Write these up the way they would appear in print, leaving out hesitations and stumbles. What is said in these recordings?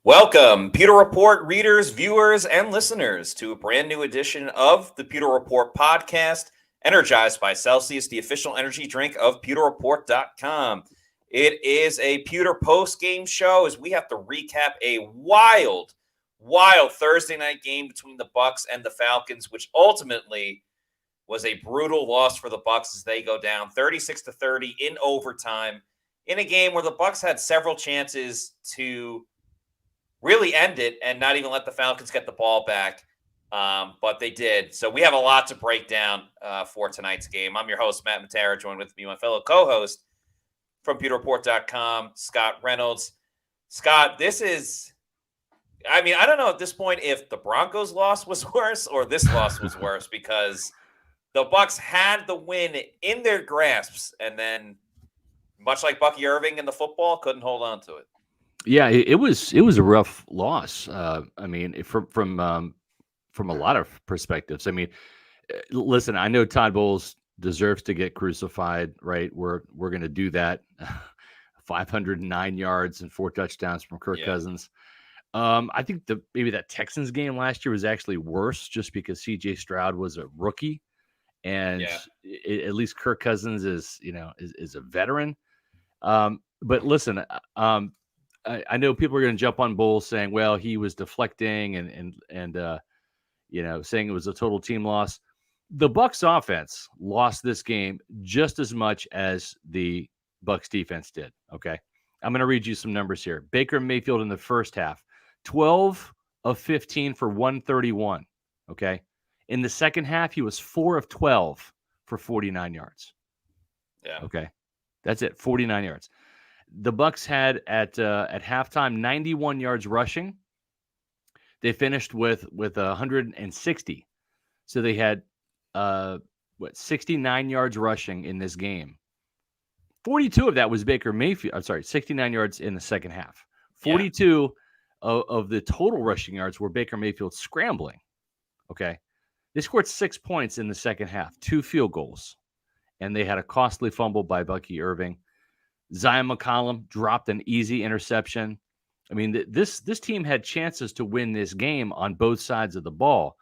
Welcome, Pewter Report readers, viewers, and listeners to a brand new edition of the Pewter Report podcast, energized by Celsius, the official energy drink of pewterreport.com. It is a Pewter post-game show as we have to recap a wild Thursday night game between the Bucs and the Falcons, which ultimately was a brutal loss for the Bucs as they go down 36-30 in overtime in a game where the Bucs had several chances to really end it and not even let the Falcons get the ball back, but they did. So we have a lot to break down for tonight's game. I'm your host, Matt Matera, joined with me my fellow co-host from pewterreport.com, Scott Reynolds. Scott, this is – I mean, I don't know at this point if the Broncos' loss was worse or this loss was worse because the Bucs had the win in their grasps and then, much like Bucky Irving in the football, couldn't hold on to it. Yeah, it was a rough loss. I mean, from a lot of perspectives. I mean, listen, I know Todd Bowles deserves to get crucified, right? We're going to do that. 509 yards and 4 touchdowns from Kirk Cousins. I think maybe that Texans game last year was actually worse just because C.J. Stroud was a rookie, and at least Kirk Cousins is a veteran. But listen, I know people are going to jump on Bowles saying, well, he was deflecting and saying it was a total team loss. The Bucs offense lost this game just as much as the Bucs defense did. Okay. I'm going to read you some numbers here. Baker Mayfield in the first half, 12 of 15 for 131. Okay. In the second half, he was 4 of 12 for 49 yards. Yeah. Okay. That's it. 49 yards. The Bucs had at halftime 91 yards rushing. They finished with 160. So they had 69 yards rushing in this game. 42 of that was Baker Mayfield. I'm sorry, 69 yards in the second half. 42 of the total rushing yards were Baker Mayfield scrambling. Okay. They scored 6 points in the second half, 2 field goals, and they had a costly fumble by Bucky Irving. Zion McCollum dropped an easy interception. I mean, this team had chances to win this game on both sides of the ball.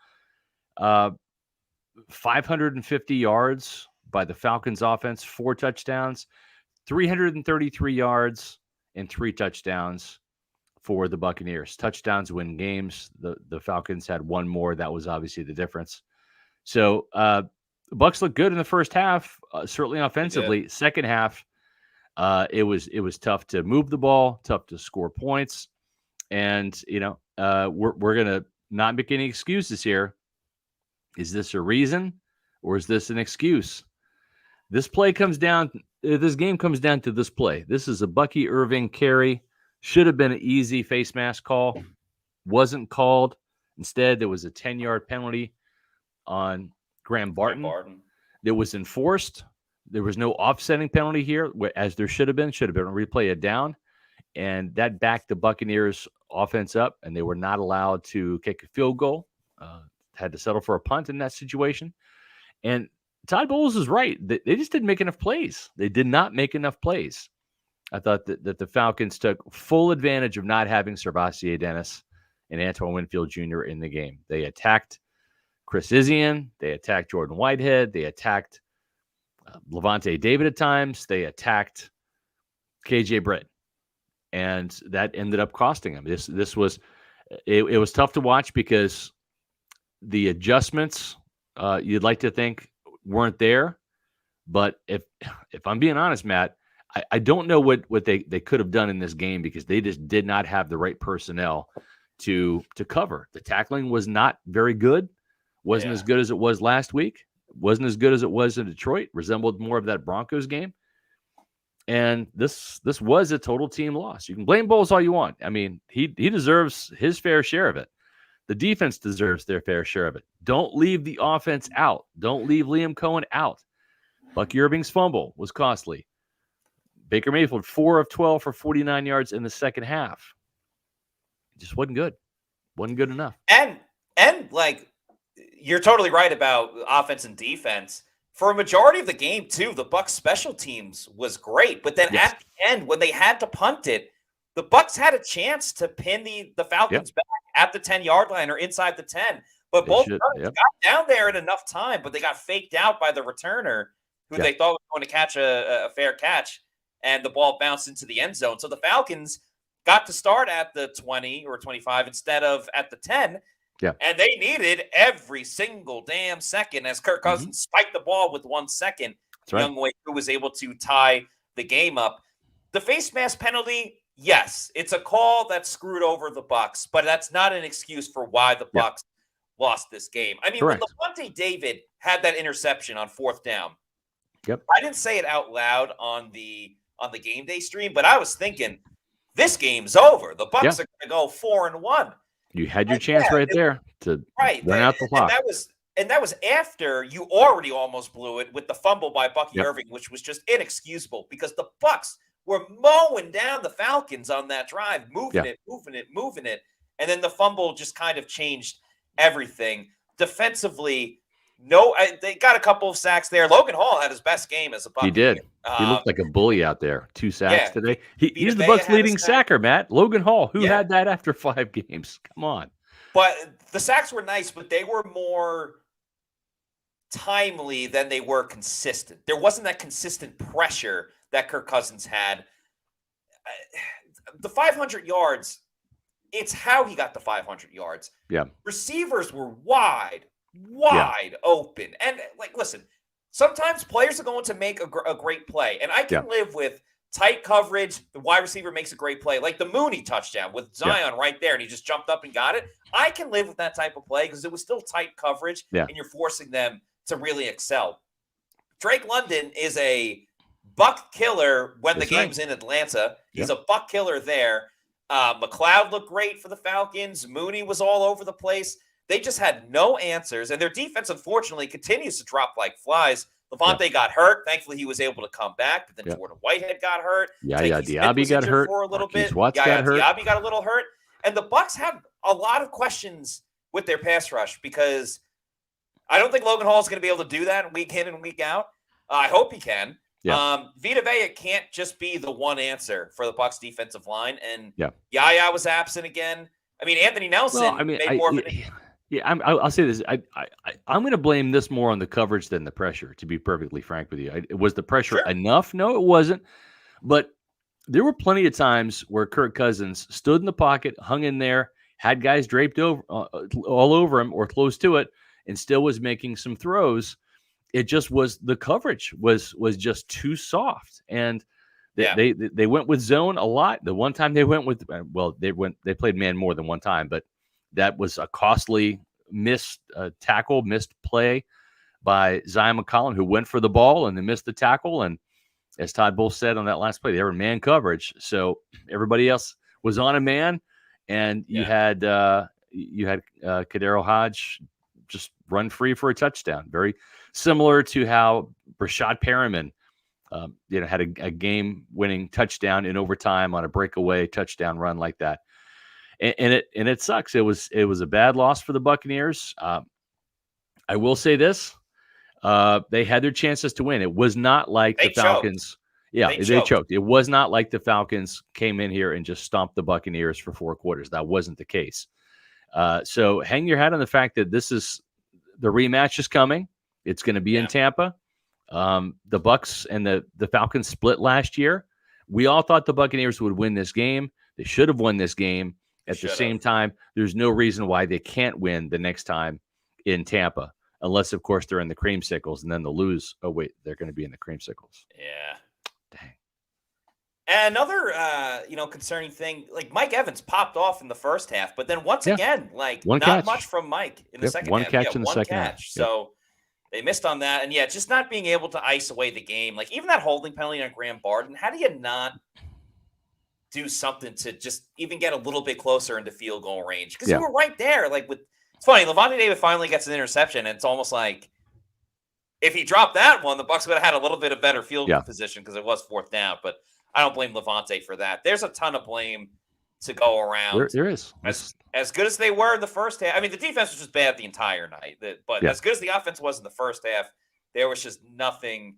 550 yards by the Falcons offense, 4 touchdowns, 333 yards and 3 touchdowns for the Buccaneers. Touchdowns win games. The Falcons had 1 more. That was obviously the difference. So the Bucs looked good in the first half, certainly offensively. Second half, it was tough to move the ball, tough to score points, and we're gonna not make any excuses here. Is this a reason, or is this an excuse? This game comes down to this play. This is a Bucky Irving carry. Should have been an easy face mask call, wasn't called. Instead, there was a 10-yard penalty on Graham Barton. That was enforced. There was no offsetting penalty here, as there should have been. Should have been a replay of down. And that backed the Buccaneers offense up, and they were not allowed to kick a field goal. Had to settle for a punt in that situation. And Todd Bowles is right. They just didn't make enough plays. They did not make enough plays. I thought that the Falcons took full advantage of not having Servassier Dennis and Antoine Winfield Jr. in the game. They attacked Chris Izien. They attacked Jordan Whitehead. They attacked Levante David at times. They attacked KJ Britt, and that ended up costing them. This was tough to watch because the adjustments you'd like to think weren't there, but if I'm being honest, Matt, I don't know what they could have done in this game because they just did not have the right personnel to cover. The tackling was not very good. Wasn't as good as it was last week. Wasn't as good as it was in Detroit. Resembled more of that Broncos game. And this was a total team loss. You can blame Bowles all you want. I mean, he deserves his fair share of it. The defense deserves their fair share of it. Don't leave the offense out. Don't leave Liam Cohen out. Bucky Irving's fumble was costly. Baker Mayfield, 4 of 12 for 49 yards in the second half. It just wasn't good. Wasn't good enough. And like, you're totally right about offense and defense. For a majority of the game, too, the Bucs special teams was great. But then at the end, when they had to punt it, the Bucs had a chance to pin the Falcons back at the 10-yard line or inside the 10. But both teams got down there in enough time, but they got faked out by the returner who they thought was going to catch a fair catch, and the ball bounced into the end zone. So the Falcons got to start at the 20 or 25 instead of at the 10. Yeah. And they needed every single damn second as Kirk Cousins spiked the ball with 1 second. Young Wei, who was able to tie the game up. The face mask penalty, yes, it's a call that screwed over the Bucs, but that's not an excuse for why the Bucs lost this game. I mean, when Lavonte David had that interception on 4th down, I didn't say it out loud on the game day stream, but I was thinking, this game's over. The Bucs are going to go 4-1. You had your chance there to run out the clock. And that was after you already almost blew it with the fumble by Bucky Irving, which was just inexcusable because the Bucs were mowing down the Falcons on that drive, moving it. And then the fumble just kind of changed everything. Defensively, they got a couple of sacks there. Logan Hall had his best game as a Buc. He did. He looked like a bully out there. 2 sacks today. He's the Bucs' leading sacker, Matt. Logan Hall, who had that after 5 games. Come on. But the sacks were nice, but they were more timely than they were consistent. There wasn't that consistent pressure that Kirk Cousins had. The 500 yards, it's how he got the 500 yards. Yeah. Receivers were wide open. And, listen, sometimes players are going to make a great play. And I can live with tight coverage. The wide receiver makes a great play. Like the Mooney touchdown with Zion right there, and he just jumped up and got it. I can live with that type of play because it was still tight coverage, and you're forcing them to really excel. Drake London is a buck killer when the game's in Atlanta. He's a buck killer there. McLeod looked great for the Falcons. Mooney was all over the place. They just had no answers, and their defense, unfortunately, continues to drop like flies. Lavonte got hurt. Thankfully, he was able to come back, but then Jordan Whitehead got hurt. Diaby got hurt for a little bit. Watts got hurt. Diaby got a little hurt. And the Bucs have a lot of questions with their pass rush because I don't think Logan Hall is going to be able to do that week in and week out. I hope he can. Vita Vea can't just be the one answer for the Bucs defensive line. And Yaya was absent again. I mean, Anthony Nelson made more of it. I'll say this. I'm going to blame this more on the coverage than the pressure, to be perfectly frank with you. Was the pressure enough? No, it wasn't. But there were plenty of times where Kirk Cousins stood in the pocket, hung in there, had guys draped over all over him or close to it, and still was making some throws. It just was the coverage was just too soft, and they went with zone a lot. The one time they went with they played man more than one time, but that was a costly missed tackle, missed play by Zion McCollum, who went for the ball and then missed the tackle. And as Todd Bowles said on that last play, they were man coverage, so everybody else was on a man, and you had Kadero Hodge just run free for a touchdown. Very similar to how Brashad Perriman, had a game-winning touchdown in overtime on a breakaway touchdown run like that. And it sucks. It was a bad loss for the Buccaneers. I will say this: they had their chances to win. It was not like the Falcons. They choked. It was not like the Falcons came in here and just stomped the Buccaneers for 4 quarters. That wasn't the case. So hang your hat on the fact that the rematch is coming. It's going to be in Tampa. The Bucs and the Falcons split last year. We all thought the Buccaneers would win this game. They should have won this game. At the same time, there's no reason why they can't win the next time in Tampa, unless, of course, they're in the creamsicles and then they'll lose. Oh, wait, they're going to be in the creamsicles. Yeah. Dang. And another, concerning thing, like Mike Evans popped off in the first half, but then once again, not much from Mike in the second half. One catch in the second half. So they missed on that. And, just not being able to ice away the game. Like, even that holding penalty on Graham Barden, how do you not do something to just even get a little bit closer into field goal range? Because you were right there. It's funny, Lavonte David finally gets an interception, and it's almost like if he dropped that one, the Bucs would have had a little bit of better field position because it was 4th down. But I don't blame Lavonte for that. There's a ton of blame to go around. There is. As good as they were in the first half. I mean, the defense was just bad the entire night. But as good as the offense was in the first half, there was just nothing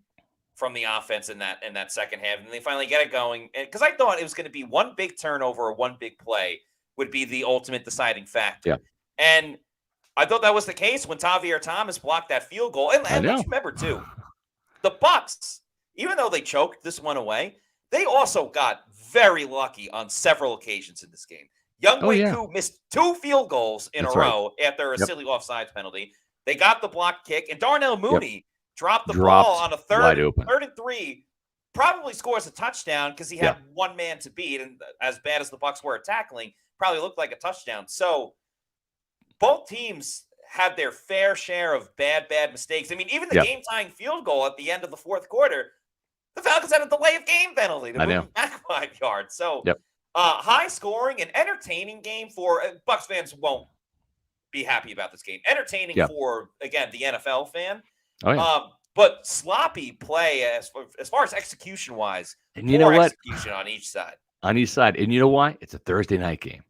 from the offense in that second half, and they finally get it going. Because I thought it was going to be one big turnover or one big play would be the ultimate deciding factor. Yeah. And I thought that was the case when Tavier Thomas blocked that field goal. And let's remember, too, the Bucs, even though they choked this one away, they also got very lucky on several occasions in this game. Younghoe Koo missed 2 field goals in a row after a silly offsides penalty. They got the block kick, and Darnell Mooney dropped the ball on a third and 3, probably scores a touchdown because he had one man to beat, and as bad as the Bucs were at tackling, probably looked like a touchdown. So both teams had their fair share of bad mistakes. I mean, even the game-tying field goal at the end of the fourth quarter, the Falcons had a delay of game penalty to move back 5 yards. So high scoring and entertaining game for Bucs fans won't be happy about this game. Entertaining for, again, the NFL fan. But sloppy play as far as execution-wise. And you know what? Execution on each side. On each side. And you know why? It's a Thursday night game.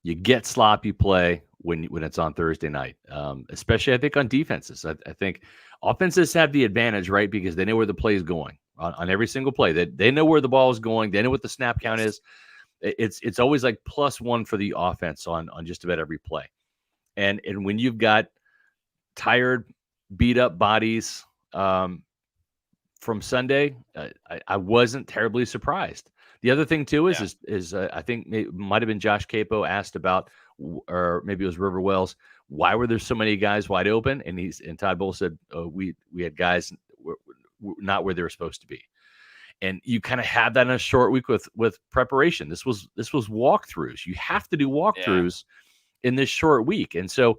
You get sloppy play when it's on Thursday night, especially, I think, on defenses. I think offenses have the advantage, right, because they know where the play is going on every single play. They know where the ball is going. They know what the snap count is. It's always like +1 for the offense on just about every play. And when you've got tired, beat-up bodies from Sunday, I wasn't terribly surprised. The other thing, too, is I think it might have been Josh Capo asked about, or maybe it was River Wells, why were there so many guys wide open? And Todd Bowles said, we had guys not where they were supposed to be. And you kind of had that in a short week with preparation. This was walkthroughs. You have to do walkthroughs in this short week. And so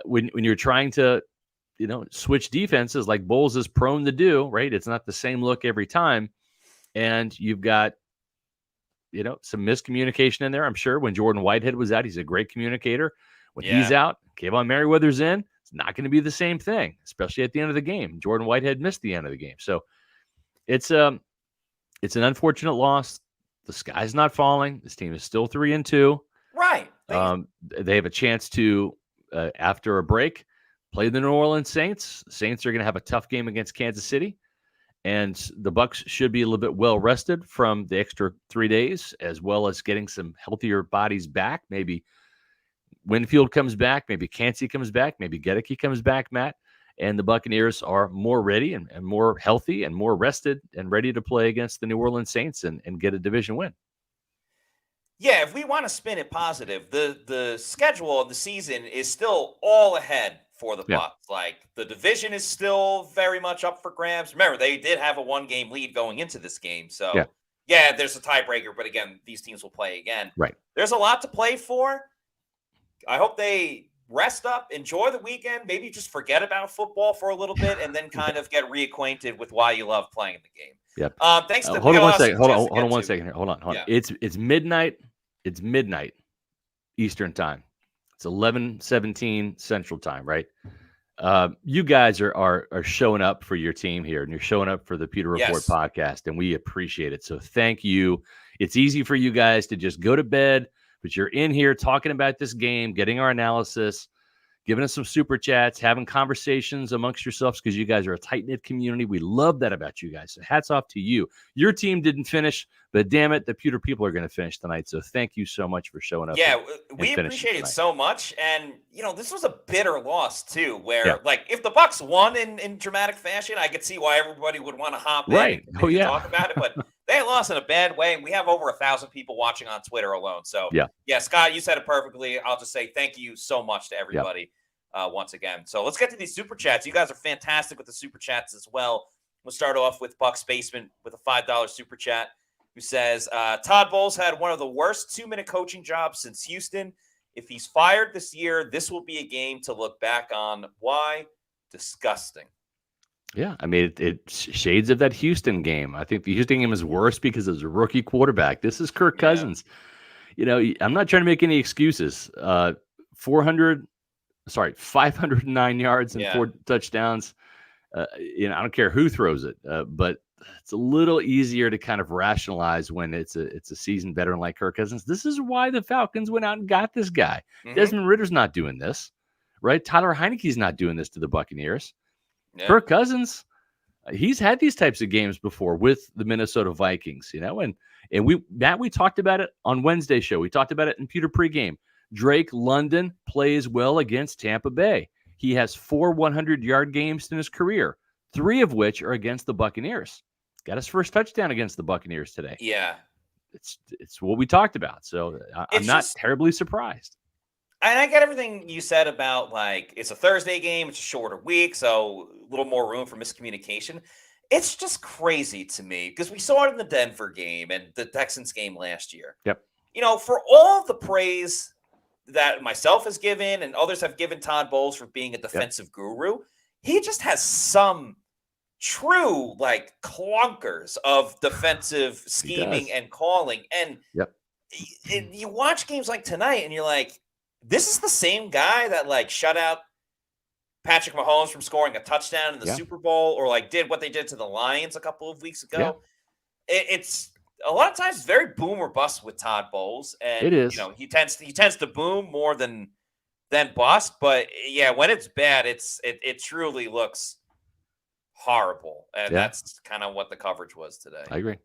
when you're trying to, switch defenses like Bowles is prone to do, right? It's not the same look every time. And you've got, some miscommunication in there. I'm sure when Jordan Whitehead was out, he's a great communicator. When he's out, Kayvon Merriweather's in, it's not going to be the same thing, especially at the end of the game. Jordan Whitehead missed the end of the game. So it's an unfortunate loss. The sky's not falling. This team is still 3-2. Right. They have a chance to, after a break, play the New Orleans Saints. The Saints are going to have a tough game against Kansas City. And the Bucs should be a little bit well rested from the extra 3 days, as well as getting some healthier bodies back. Maybe Winfield comes back. Maybe Cansey comes back. Maybe Gedeke comes back, Matt. And the Buccaneers are more ready and more healthy and more rested and ready to play against the New Orleans Saints and get a division win. Yeah, if we want to spin it positive, the schedule of the season is still all ahead for the Bucs. Like, the division is still very much up for grabs. Remember, they did have a 1-game lead going into this game. So, there's a tiebreaker, but again, these teams will play again. Right. There's a lot to play for. I hope they rest up, enjoy the weekend, maybe just forget about football for a little bit, and then kind of get reacquainted with why you love playing the game. Yep. Thanks to hold on 1 second. Hold on 1 second here. Hold on. Yeah. It's midnight. It's midnight Eastern time. It's 11:17 Central time, right? You guys are showing up for your team here, and you're showing up for the Pewter Report podcast, and we appreciate it. So thank you. It's easy for you guys to just go to bed, but you're in here talking about this game, getting our analysis, giving us some super chats, having conversations amongst yourselves because you guys are a tight-knit community. We love that about you guys. So hats off to you. Your team didn't finish, but damn it, the Pewter people are going to finish tonight. So thank you so much for showing up. Yeah, we appreciate it so much. And, this was a bitter loss, too, where, if the Bucs won in dramatic fashion, I could see why everybody would want to hop in and talk about it. But they lost in a bad way. We have over 1,000 people watching on Twitter alone. So, Scott, you said it perfectly. I'll just say thank you so much to everybody once again. So let's get to these super chats. You guys are fantastic with the super chats as well. We'll start off with Bucs Basement with a $5 super chat, who says, Todd Bowles had one of the worst 2-minute coaching jobs since Houston. If he's fired this year, this will be a game to look back on. Why? Disgusting. Yeah, I mean, it's shades of that Houston game. I think the Houston game is worse because it's a rookie quarterback. This is Kirk Cousins. I'm not trying to make any excuses. 509 yards and 4 touchdowns. I don't care who throws it, but it's a little easier to kind of rationalize when it's a seasoned veteran like Kirk Cousins. This is why the Falcons went out and got this guy. Mm-hmm. Desmond Ritter's not doing this, right? Tyler Heineke's not doing this to the Buccaneers. Yeah. Kirk Cousins, He's had these types of games before with the Minnesota Vikings, and we talked about it on Wednesday's show. We talked about it in Pewter pregame. Drake London plays well against Tampa Bay. He has 4 100-yard games in his career, 3 of which are against the Buccaneers. Got his first touchdown against the Buccaneers today. Yeah. It's what we talked about. So I'm not terribly surprised. And I get everything you said about, like, it's a Thursday game, it's a shorter week, so a little more room for miscommunication. It's just crazy to me because we saw it in the Denver game and the Texans game last year. Yep. For all of the praise that myself has given and others have given Todd Bowles for being a defensive guru, he just has some true, like, clunkers of defensive scheming and calling. And you watch games like tonight and you're like, this is the same guy that, like, shut out Patrick Mahomes from scoring a touchdown in the Super Bowl, or, like, did what they did to the Lions a couple of weeks ago. It's a lot of times very boom or bust with Todd Bowles, and it is. He tends to boom more than bust. But yeah, when it's bad, it truly looks horrible, and that's kind of what the coverage was today. I agree.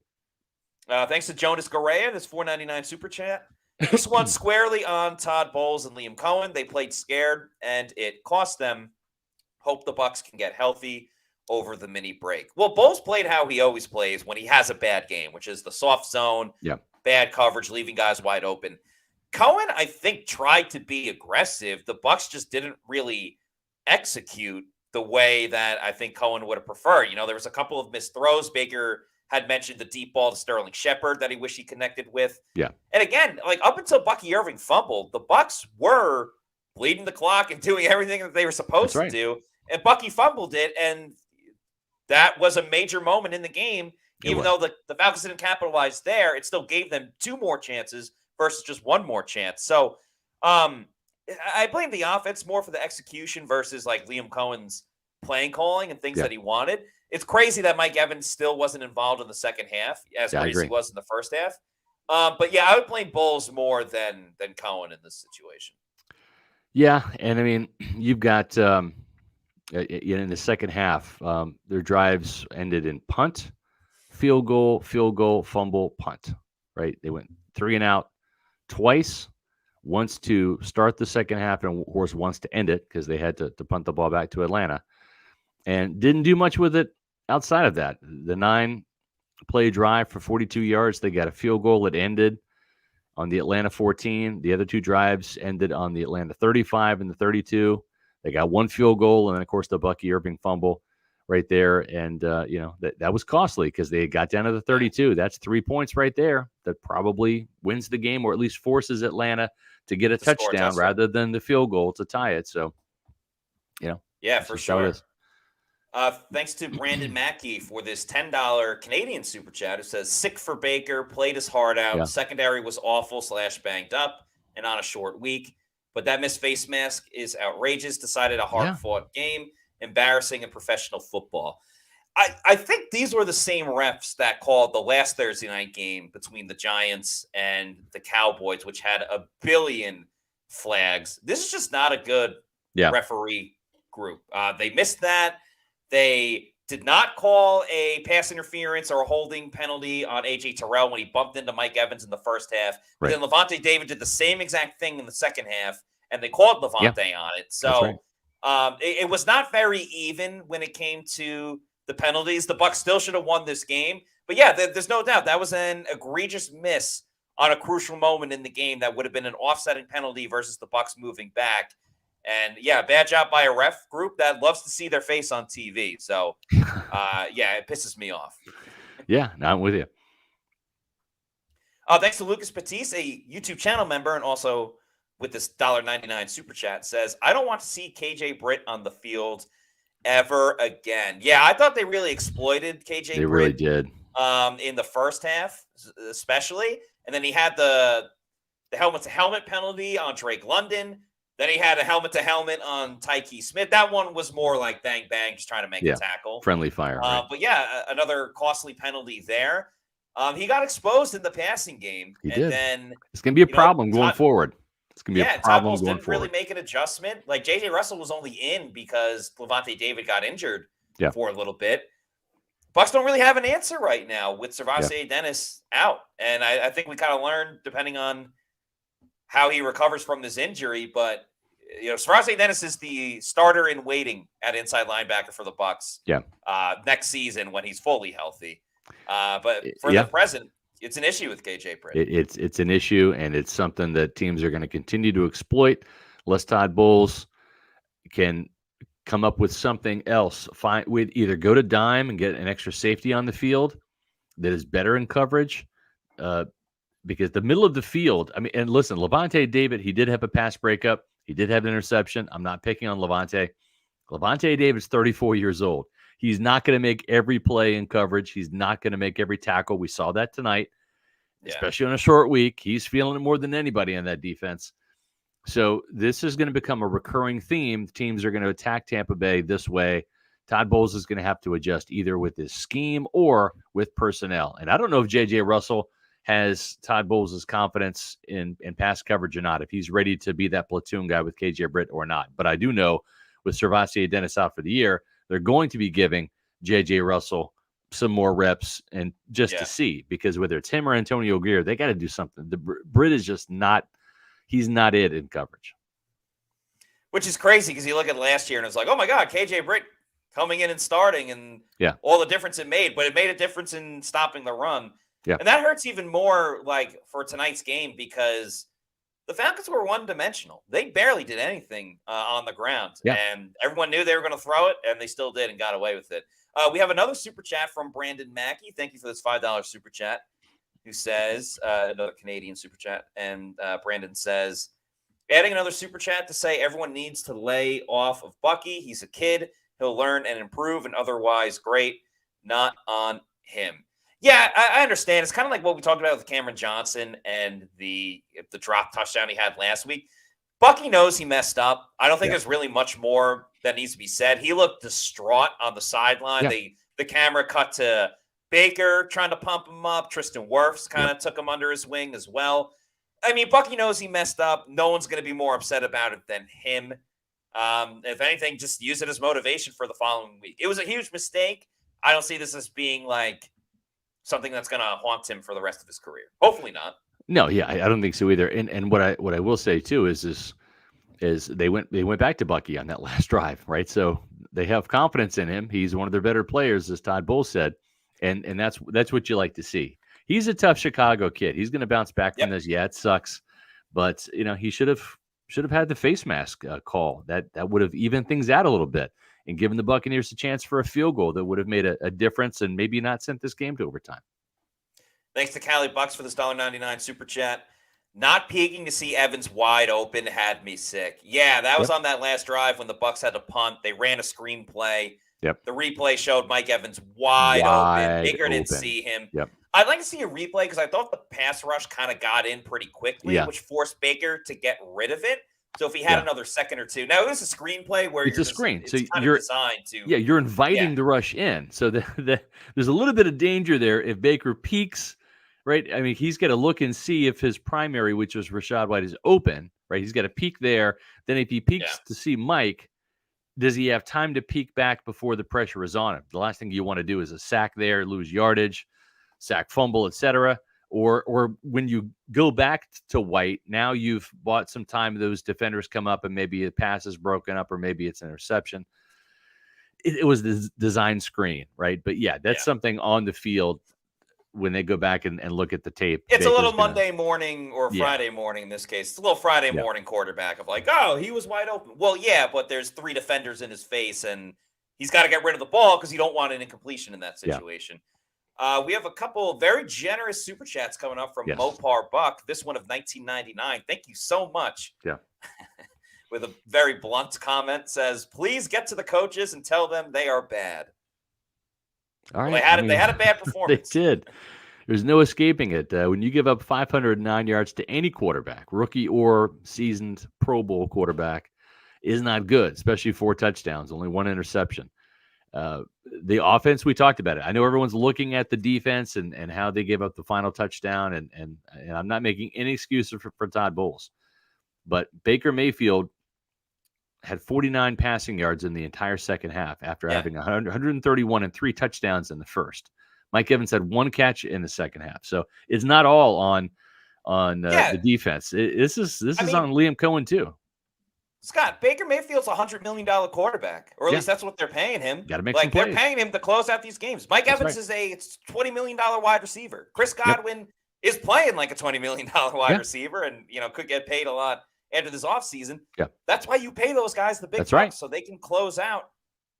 Thanks to Jonas Garea, this $4.99 super chat. This one squarely on Todd Bowles and Liam Cohen. They played scared, and it cost them. Hope the Bucs can get healthy over the mini break. Well, Bowles played how he always plays when he has a bad game, which is the soft zone, bad coverage, leaving guys wide open. Cohen, I think, tried to be aggressive. The Bucs just didn't really execute the way that I think Cohen would have preferred. There was a couple of missed throws. Baker had mentioned the deep ball to Sterling Shepard that he wished he connected with. Yeah. And again, like, up until Bucky Irving fumbled, the Bucs were bleeding the clock and doing everything that they were supposed to do. And Bucky fumbled it, and that was a major moment in the game. Even though the Falcons didn't capitalize there, it still gave them 2 more chances versus just 1 more chance. So I blame the offense more for the execution versus, like, Liam Cohen's playing calling and things that he wanted. It's crazy that Mike Evans still wasn't involved in the second half as great as he was in the first half. But yeah, I would blame Bowles more than Cohen in this situation. Yeah, and I mean, you've got in the second half, their drives ended in punt, field goal, fumble, punt. Right? They went 3 and out twice. Once to start the second half, and of course once to end it because they had to punt the ball back to Atlanta, and didn't do much with it outside of that. The 9-play drive for 42 yards, they got a field goal. It ended on the Atlanta 14. The other 2 drives ended on the Atlanta 35 and the 32. They got 1 field goal, and then, of course, the Bucky Irving fumble right there. And, that was costly because they got down to the 32. That's 3 points right there that probably wins the game, or at least forces Atlanta to get a touchdown rather than the field goal to tie it. So, yeah, for sure. Thanks to Brandon Mackey for this $10 Canadian super chat, who says, sick for Baker, played his heart out. Yeah. Secondary was awful / banged up and on a short week. But that missed face mask is outrageous. Decided a hard-fought game. Embarrassing in professional football. I think these were the same refs that called the last Thursday night game between the Giants and the Cowboys, which had a billion flags. This is just not a good referee group. They missed that. They did not call a pass interference or a holding penalty on A.J. Terrell when he bumped into Mike Evans in the first half. Right. Then Levante David did the same exact thing in the second half, and they called Levante on it. So it was not very even when it came to the penalties. The Bucs still should have won this game. But, yeah, there's no doubt that was an egregious miss on a crucial moment in the game that would have been an offsetting penalty versus the Bucs moving back. And, yeah, bad job by a ref group that loves to see their face on TV. So, it pisses me off. Yeah, no, I'm with you. Thanks to Lucas Patisse, a YouTube channel member, and also with this $1.99 super chat, says, I don't want to see KJ Britt on the field ever again. Yeah, I thought they really exploited KJ Britt. They really did. In the first half, especially. And then he had the helmet-to-helmet penalty on Drake London. Then he had a helmet-to-helmet on Tyke Smith. That one was more like bang-bang, just trying to make a tackle. Friendly fire. Right. But, yeah, another costly penalty there. He got exposed in the passing game. He did. Then it's going to be a problem going forward. It's going to be a problem going didn't really make an adjustment. Like, J.J. Russell was only in because Levante David got injured for a little bit. Bucs don't really have an answer right now with Servassier Dennis out. And I think we kind of learned, depending on how he recovers from this injury, but Servassier Dennis is the starter in waiting at inside linebacker for the Bucs. Yeah. Next season when he's fully healthy. But for the present, it's an issue with KJ Britt. It's an issue, and it's something that teams are going to continue to exploit. Unless Todd Bowles can come up with something else, we'd either go to dime and get an extra safety on the field that is better in coverage, because the middle of the field, I mean, and listen, Levante David, he did have a pass breakup. He did have an interception. I'm not picking on Levante. Levante David's 34 years old. He's not going to make every play in coverage. He's not going to make every tackle. We saw that tonight, especially on a short week. He's feeling it more than anybody on that defense. So this is going to become a recurring theme. Teams are going to attack Tampa Bay this way. Todd Bowles is going to have to adjust either with his scheme or with personnel. And I don't know if J.J. Russell has Todd Bowles' confidence in pass coverage or not, if he's ready to be that platoon guy with K.J. Britt or not. But I do know with Servassier Dennis out for the year, they're going to be giving J.J. Russell some more reps and just to see, because whether it's him or Antonio Greer, they got to do something. Britt is just not – he's not it in coverage. Which is crazy because you look at last year and it's like, oh, my God, K.J. Britt coming in and starting and all the difference it made. But it made a difference in stopping the run. Yeah. And that hurts even more like for tonight's game because the Falcons were one-dimensional. They barely did anything on the ground. Yeah. And everyone knew they were going to throw it, and they still did and got away with it. We have another super chat from Brandon Mackey. Thank you for this $5 super chat, who says, another Canadian super chat. And Brandon says, adding another super chat to say everyone needs to lay off of Bucky. He's a kid. He'll learn and improve, and otherwise great. Not on him. Yeah, I understand. It's kind of like what we talked about with Cameron Johnson and the drop touchdown he had last week. Bucky knows he messed up. I don't think there's really much more that needs to be said. He looked distraught on the sideline. Yeah. The camera cut to Baker trying to pump him up. Tristan Wirfs kind of took him under his wing as well. I mean, Bucky knows he messed up. No one's going to be more upset about it than him. If anything, just use it as motivation for the following week. It was a huge mistake. I don't see this as being like something that's going to haunt him for the rest of his career. Hopefully not. No, yeah, I don't think so either. And what I will say too is they went back to Bucky on that last drive, right? So they have confidence in him. He's one of their better players, as Todd Bowles said, and that's what you like to see. He's a tough Chicago kid. He's going to bounce back from this. Yeah, it sucks, but he should have had the face mask call. That would have evened things out a little bit and given the Buccaneers a chance for a field goal that would have made a difference and maybe not sent this game to overtime. Thanks to Cali Bucks for this $1.99 super chat. Not peeking to see Evans wide open had me sick. Yeah, that was on that last drive when the Bucks had to punt. They ran a screen play. Yep. The replay showed Mike Evans wide open. Baker didn't see him. Yep. I'd like to see a replay because I thought the pass rush kind of got in pretty quickly, which forced Baker to get rid of it. So if he had another second or two. Now, it was a screenplay where it's a screen. So you're designed to. Yeah, you're inviting the rush in. So there's a little bit of danger there if Baker peeks. Right, I mean, he's got to look and see if his primary, which was Rachaad White, is open. Right, he's got to peek there. Then, if he peeks to see Mike, does he have time to peek back before the pressure is on him? The last thing you want to do is a sack there, lose yardage, sack, fumble, etc. Or when you go back to White, now you've bought some time. Those defenders come up, and maybe a pass is broken up, or maybe it's an interception. It was the design screen, right? But that's something on the field. When they go back and look at the tape. It's a little Monday morning or Friday morning in this case. It's a little Friday morning quarterback of like, oh, he was wide open. Well, yeah, but there's three defenders in his face, and he's got to get rid of the ball because you don't want an incompletion in that situation. We have a couple very generous super chats coming up from Mopar Buck, this one of 1999. Thank you so much. Yeah. With a very blunt comment, says, please get to the coaches and tell them they are bad. All right. Well, they had a bad performance. They did. There's no escaping it. When you give up 509 yards to any quarterback, rookie or seasoned Pro Bowl quarterback, is not good, especially 4 touchdowns, only 1 interception. The offense, we talked about it. I know everyone's looking at the defense and how they gave up the final touchdown, and I'm not making any excuses for Todd Bowles. But Baker Mayfield had 49 passing yards in the entire second half after Yeah. having 131 and 3 touchdowns in the first. Mike Evans had 1 catch in the second half. So it's not all on the defense. This is on Liam Cohen too. Scott, Baker Mayfield's a $100 million quarterback, or at least that's what they're paying him. Got to make some plays. They're paying him to close out these games. Mike Evans is a $20 million wide receiver. Chris Godwin is playing like a $20 million wide receiver, and could get paid a lot after this offseason. Yeah, that's why you pay those guys the big bucks, so they can close out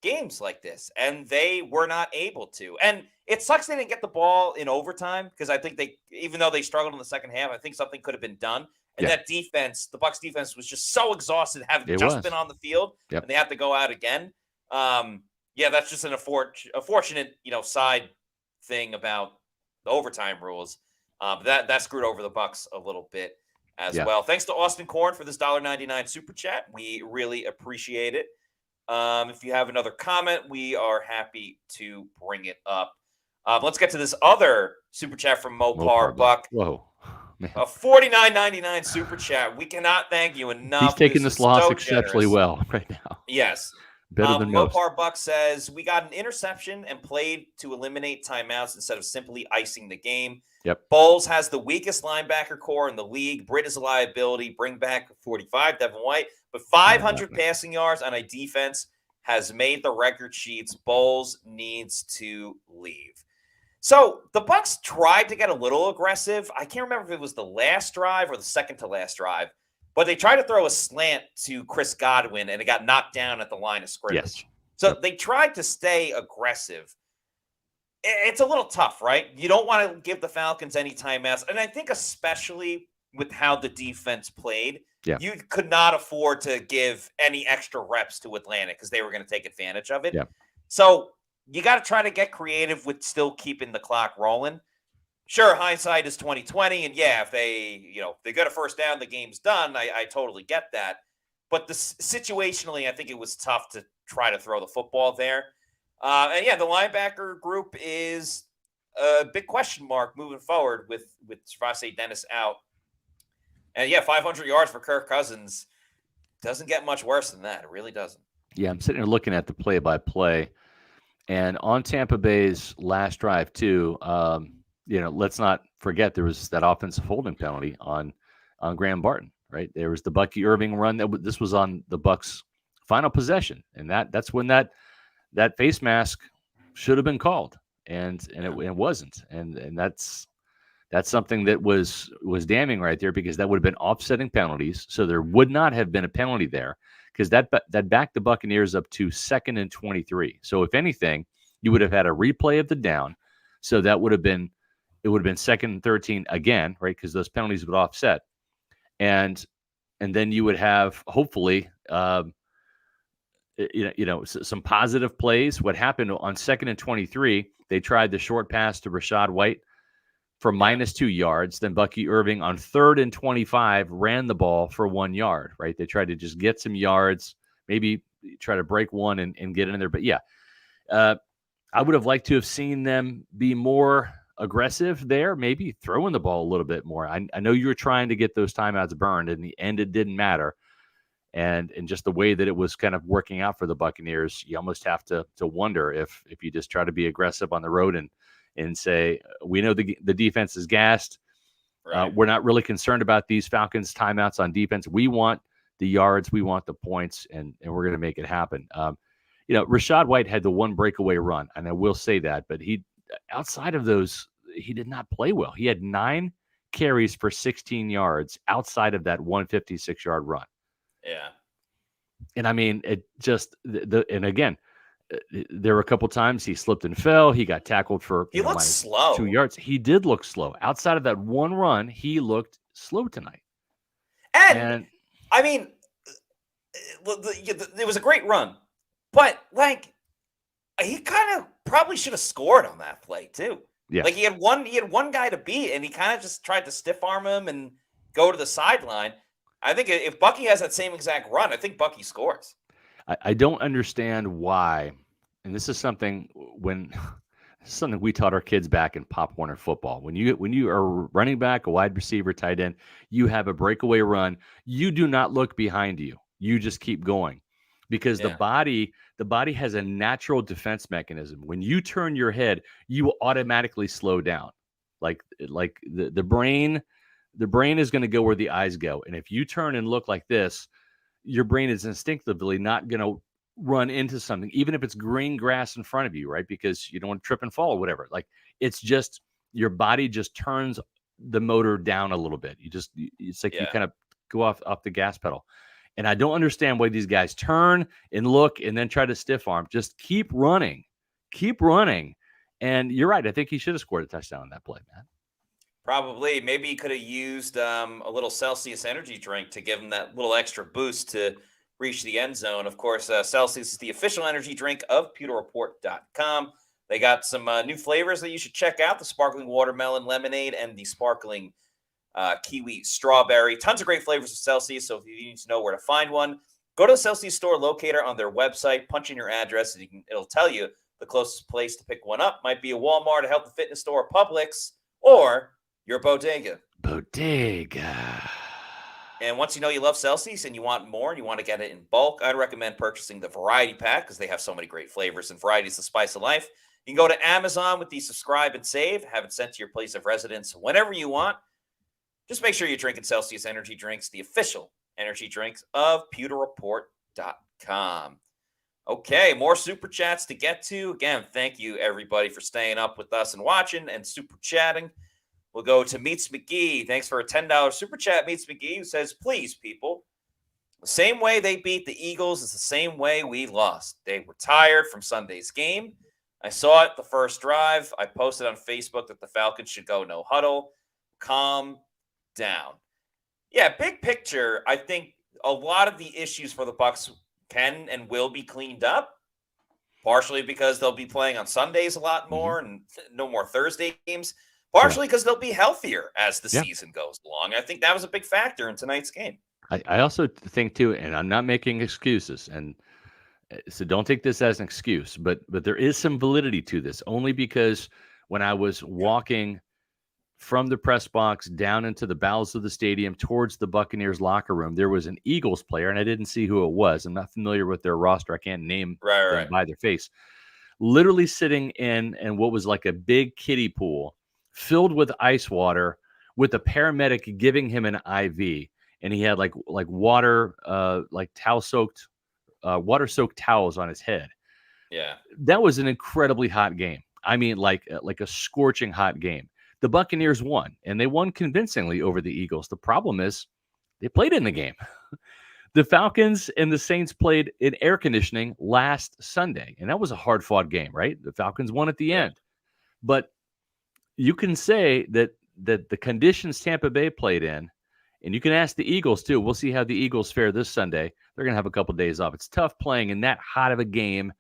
games like this, and they were not able to. And it sucks they didn't get the ball in overtime, because I think even though they struggled in the second half, I think something could have been done. And that defense, the Bucs defense, was just so exhausted having been on the field, and they had to go out again. That's just a fortunate, side thing about the overtime rules. That screwed over the Bucs a little bit as well. Thanks to Austin Korn for this $1.99 super chat. We really appreciate it. If you have another comment, we are happy to bring it up. Let's get to this other super chat from Mopar Buck. Whoa. Man. A $49.99 super chat. We cannot thank you enough. He's taking this loss exceptionally well right now. Yes. Better than most. Mopar Buck says, we got an interception and played to eliminate timeouts instead of simply icing the game. Yep. Bowles has the weakest linebacker core in the league. Britt is a liability. Bring back 45, Devin White. But 500 passing yards on a defense has made the record sheets. Bowles needs to leave. So the Bucs tried to get a little aggressive. I can't remember if it was the last drive or the second to last drive, but they tried to throw a slant to Chris Godwin, and it got knocked down at the line of scrimmage. Yes. So they tried to stay aggressive. It's a little tough, right? You don't want to give the Falcons any timeouts. And I think especially with how the defense played, you could not afford to give any extra reps to Atlanta because they were going to take advantage of it. Yeah. So you got to try to get creative with still keeping the clock rolling. Sure, hindsight is 20/20, and if they get a first down, the game's done. I totally get that, but situationally, I think it was tough to try to throw the football there. The linebacker group is a big question mark moving forward with Travase Dennis out, and 500 yards for Kirk Cousins doesn't get much worse than that. It really doesn't. Yeah, I'm sitting here looking at the play-by-play. And on Tampa Bay's last drive, too, let's not forget there was that offensive holding penalty on Graham Barton, right? There was the Bucky Irving run. This was on the Bucs' final possession, and that's when that face mask should have been called, and it wasn't, and that's something that was damning right there, because that would have been offsetting penalties, so there would not have been a penalty there. Because that backed the Buccaneers up to 2nd and 23. So if anything, you would have had a replay of the down. So it would have been 2nd and 13 again, right? Because those penalties would offset, and then you would have hopefully some positive plays. What happened on 2nd and 23? They tried the short pass to Rachaad White for -2 yards. Then Bucky Irving on 3rd and 25 ran the ball for 1 yard, right? They tried to just get some yards, maybe try to break one and get in there. But I would have liked to have seen them be more aggressive there, maybe throwing the ball a little bit more. I know you were trying to get those timeouts burned. In the end, it didn't matter. And just the way that it was kind of working out for the Buccaneers, you almost have to wonder if you just try to be aggressive on the road and say, we know the defense is gassed. Right. We're not really concerned about these Falcons timeouts on defense. We want the yards. We want the points, and we're going to make it happen. Rachaad White had the one breakaway run, and I will say that, but outside of those, he did not play well. He had 9 carries for 16 yards outside of that 156-yard run. Yeah. And I mean, it just, and again, there were a couple times he slipped and fell. He got tackled for he looked slow. 2 yards. He did look slow. Outside of that one run, he looked slow tonight. And I mean, it was a great run, but he kind of probably should have scored on that play too. Yeah. He had one guy to beat, and he kind of just tried to stiff arm him and go to the sideline. I think if Bucky has that same exact run, I think Bucky scores. I don't understand why, and this is something we taught our kids back in Pop Warner football. When you are running back, a wide receiver, tight end, you have a breakaway run. You do not look behind you. You just keep going. because Yeah. the body has a natural defense mechanism. When you turn your head, you will automatically slow down. Like the brain is going to go where the eyes go. And if you turn and look like this, your brain is instinctively not going to run into something, even if it's green grass in front of you, right? Because you don't want to trip and fall or whatever. Like, it's just your body just turns the motor down a little bit. It's like you kind of go off the gas pedal. And I don't understand why these guys turn and look and then try to stiff arm. Just keep running. And you're right. I think he should have scored a touchdown on that play, man. Probably. Maybe he could have used a little Celsius energy drink to give him that little extra boost to reach the end zone. Of course, Celsius is the official energy drink of PewterReport.com. They got some new flavors that you should check out: the sparkling watermelon lemonade and the sparkling kiwi strawberry. Tons of great flavors of Celsius. So if you need to know where to find one, go to the Celsius store locator on their website, punch in your address, and it'll tell you the closest place to pick one up. Might be a Walmart, a health and fitness store, Publix, or your bodega. And once you know you love Celsius and you want more and you want to get it in bulk, I'd recommend purchasing the variety pack because they have so many great flavors, and variety is the spice of life. You can go to Amazon with the subscribe and save, have it sent to your place of residence whenever you want. Just make sure you're drinking Celsius energy drinks, the official energy drinks of PewterReport.com. Okay, more super chats to get to. Again, thank you everybody for staying up with us and watching and super chatting. We'll go to Meets McGee. Thanks for a $10 super chat, Meets McGee, who says, please, people, the same way they beat the Eagles is the same way we lost. They were tired from Sunday's game. I saw it the first drive. I posted on Facebook that the Falcons should go no huddle. Calm down. Yeah, big picture, I think a lot of the issues for the Bucs can and will be cleaned up, partially because they'll be playing on Sundays a lot more and no more Thursday games. Partially because they'll be healthier as the season goes along. I think that was a big factor in tonight's game. I also think, too, and I'm not making excuses, and so don't take this as an excuse, but there is some validity to this, only because when I was walking from the press box down into the bowels of the stadium towards the Buccaneers locker room, there was an Eagles player, and I didn't see who it was. I'm not familiar with their roster. I can't name them by their face. Literally sitting in what was like a big kiddie pool filled with ice water, with a paramedic giving him an IV, and he had like water, like water-soaked towels on his head. Yeah, that was an incredibly hot game. I mean, like a scorching hot game. The Buccaneers won, and they won convincingly over the Eagles. The problem is they played in the game. The Falcons and the Saints played in air conditioning last Sunday, and that was a hard-fought game, right? The Falcons won at the end. But you can say that the conditions Tampa Bay played in, and you can ask the Eagles too. We'll see how the Eagles fare this Sunday. They're going to have a couple of days off. It's tough playing in that hot of a game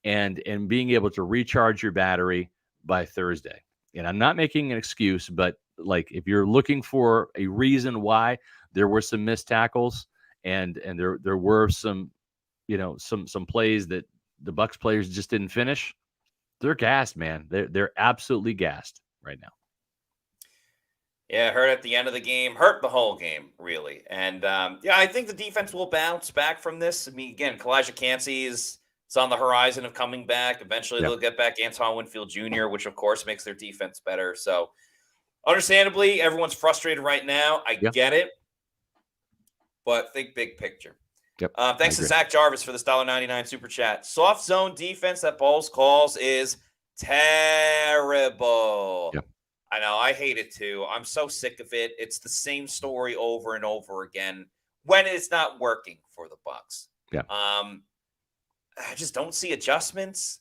and being able to recharge your battery by Thursday. And I'm not making an excuse, but like if you're looking for a reason why there were some missed tackles and there were some, some plays that the Bucs players just didn't finish, they're gassed, man. They're absolutely gassed right now. Yeah, hurt at the end of the game, hurt the whole game, really. And I think the defense will bounce back from this. I mean, again, Kalijah Cansey is on the horizon of coming back. Eventually, they'll get back Antoine Winfield Jr., which, of course, makes their defense better. So, understandably, everyone's frustrated right now. I get it. But think big picture. Thanks to Zach Jarvis for this $1.99 super chat. Soft zone defense that Bowles calls is terrible. I know. I hate it too. I'm so sick of it. It's the same story over and over again when it's not working for the Bucs. I just don't see adjustments.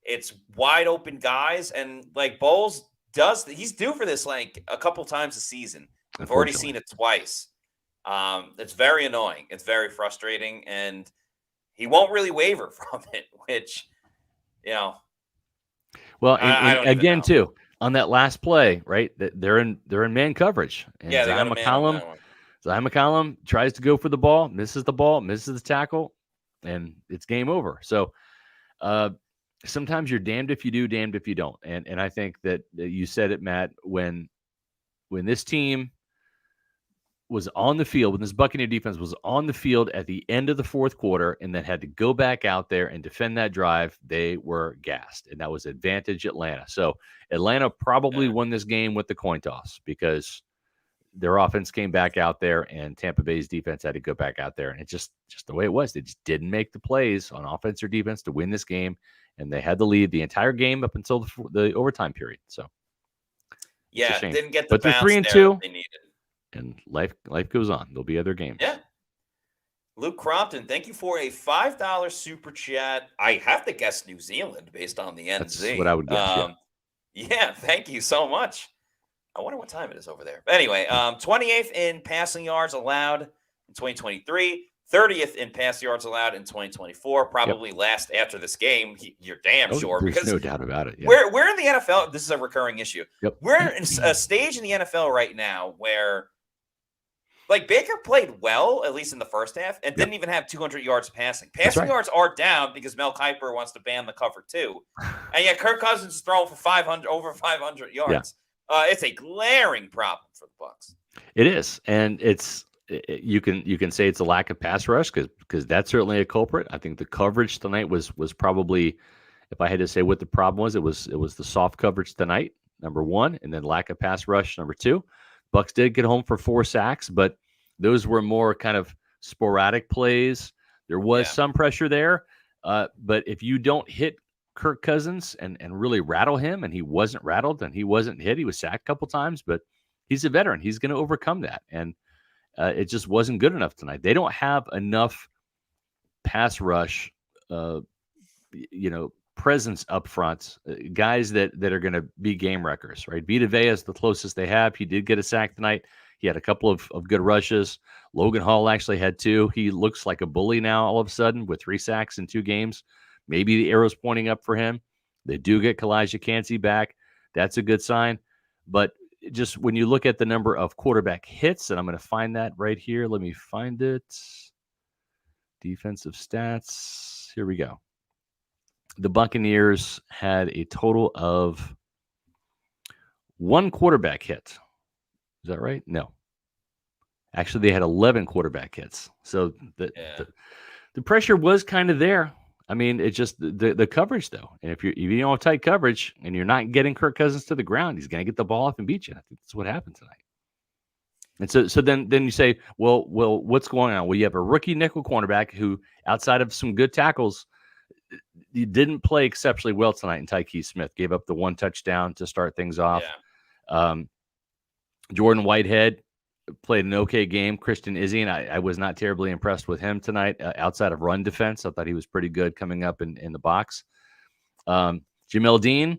It's wide open guys, and like Bowles he's due for this like a couple times a season. I've already seen it twice. It's very annoying. It's very frustrating, and he won't really waver from it, which, Well, and again, too, on that last play, right? They're in man coverage. And Zion McCollum tries to go for the ball, misses the tackle, and it's game over. So sometimes you're damned if you do, damned if you don't. And I think that you said it, Matt, when this team was on the field, when this Buccaneer defense was on the field at the end of the fourth quarter and then had to go back out there and defend that drive, they were gassed. And that was advantage Atlanta. So Atlanta probably won this game with the coin toss because their offense came back out there and Tampa Bay's defense had to go back out there. And it's just the way it was. They just didn't make the plays on offense or defense to win this game. And they had the lead the entire game up until the overtime period. So, yeah, didn't get the but they're 3-2. They needed. And life goes on. There'll be other games. Yeah. Luke Crompton, thank you for a $5 super chat. I have to guess New Zealand based on the NZ. That's what I would guess. Yeah, thank you so much. I wonder what time it is over there. But anyway, 28th in passing yards allowed in 2023, 30th in pass yards allowed in 2024. Probably last after this game. You're damn sure. There's no doubt about it. Yeah. We're in the NFL. This is a recurring issue. Yep. We're in a stage in the NFL right now where, like, Baker played well, at least in the first half, and didn't even have 200 yards passing. Passing yards are down because Mel Kiper wants to ban the cover too. And yet Kirk Cousins is throwing for over 500 yards. Yeah. It's a glaring problem for the Bucs. It is. And you can say it's a lack of pass rush because that's certainly a culprit. I think the coverage tonight was probably, if I had to say what the problem was, it was the soft coverage tonight, number one, and then lack of pass rush, number two. Bucs did get home for 4 sacks, but those were more kind of sporadic plays. There was some pressure there, but if you don't hit Kirk Cousins and really rattle him, and he wasn't rattled and he wasn't hit, he was sacked a couple times, but he's a veteran. He's going to overcome that, and it just wasn't good enough tonight. They don't have enough pass rush, presence up front, guys that are going to be game wreckers, right? Vita Vea is the closest they have. He did get a sack tonight. He had a couple of good rushes. Logan Hall actually had 2. He looks like a bully now all of a sudden with 3 sacks in 2 games. Maybe the arrow's pointing up for him. They do get Kalijah Cansey back. That's a good sign. But just when you look at the number of quarterback hits, and I'm going to find that right here. Let me find it. Defensive stats. Here we go. The Buccaneers had a total of 1 quarterback hit. Is that right? No. Actually, they had 11 quarterback hits. So the pressure was kind of there. I mean, it's just the coverage, though. And if you don't have tight coverage and you're not getting Kirk Cousins to the ground, he's going to get the ball up and beat you. I think that's what happened tonight. And so then you say, well, what's going on? Well, you have a rookie nickel cornerback who, outside of some good tackles, he didn't play exceptionally well tonight. And Tyke Smith gave up the 1 touchdown to start things off. Yeah. Jordan Whitehead played an okay game. Christian Izzy, and I was not terribly impressed with him tonight outside of run defense. I thought he was pretty good coming up in the box. Jamel Dean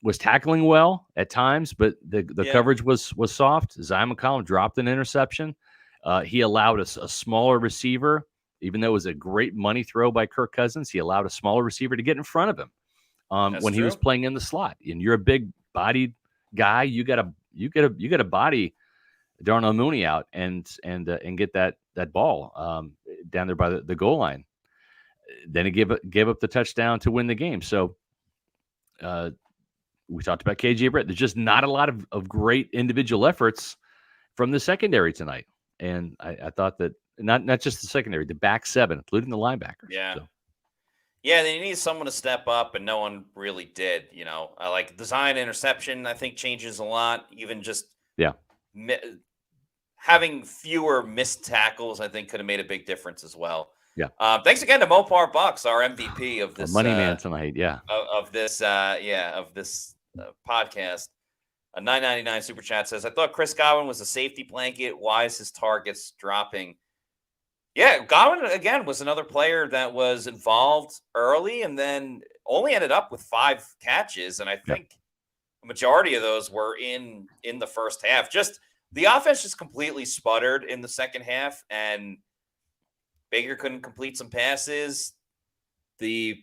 was tackling well at times, but the coverage was soft. Zion McCollum dropped an interception. He allowed a smaller receiver, even though it was a great money throw by Kirk Cousins, he allowed a smaller receiver to get in front of him when he was playing in the slot. And you're a big bodied guy. You got to body Darnell Mooney out and get that ball down there by the goal line. Then he gave up the touchdown to win the game. So we talked about KJ Britt. There's just not a lot of great individual efforts from the secondary tonight. And I thought that not just the secondary, the back 7, including the linebackers. Yeah. So. Yeah, they need someone to step up, and no one really did. Like design interception, I think changes a lot. Even just having fewer missed tackles, I think could have made a big difference as well. Yeah. Thanks again to Mopar Bucs, our MVP of this money man tonight. Yeah. Of this podcast. A $9.99 super chat says, I thought Chris Godwin was a safety blanket. Why is his targets dropping? Yeah, Godwin, again, was another player that was involved early and then only ended up with 5 catches. And I think the majority of those were in the first half. Just the offense just completely sputtered in the second half, and Baker couldn't complete some passes. The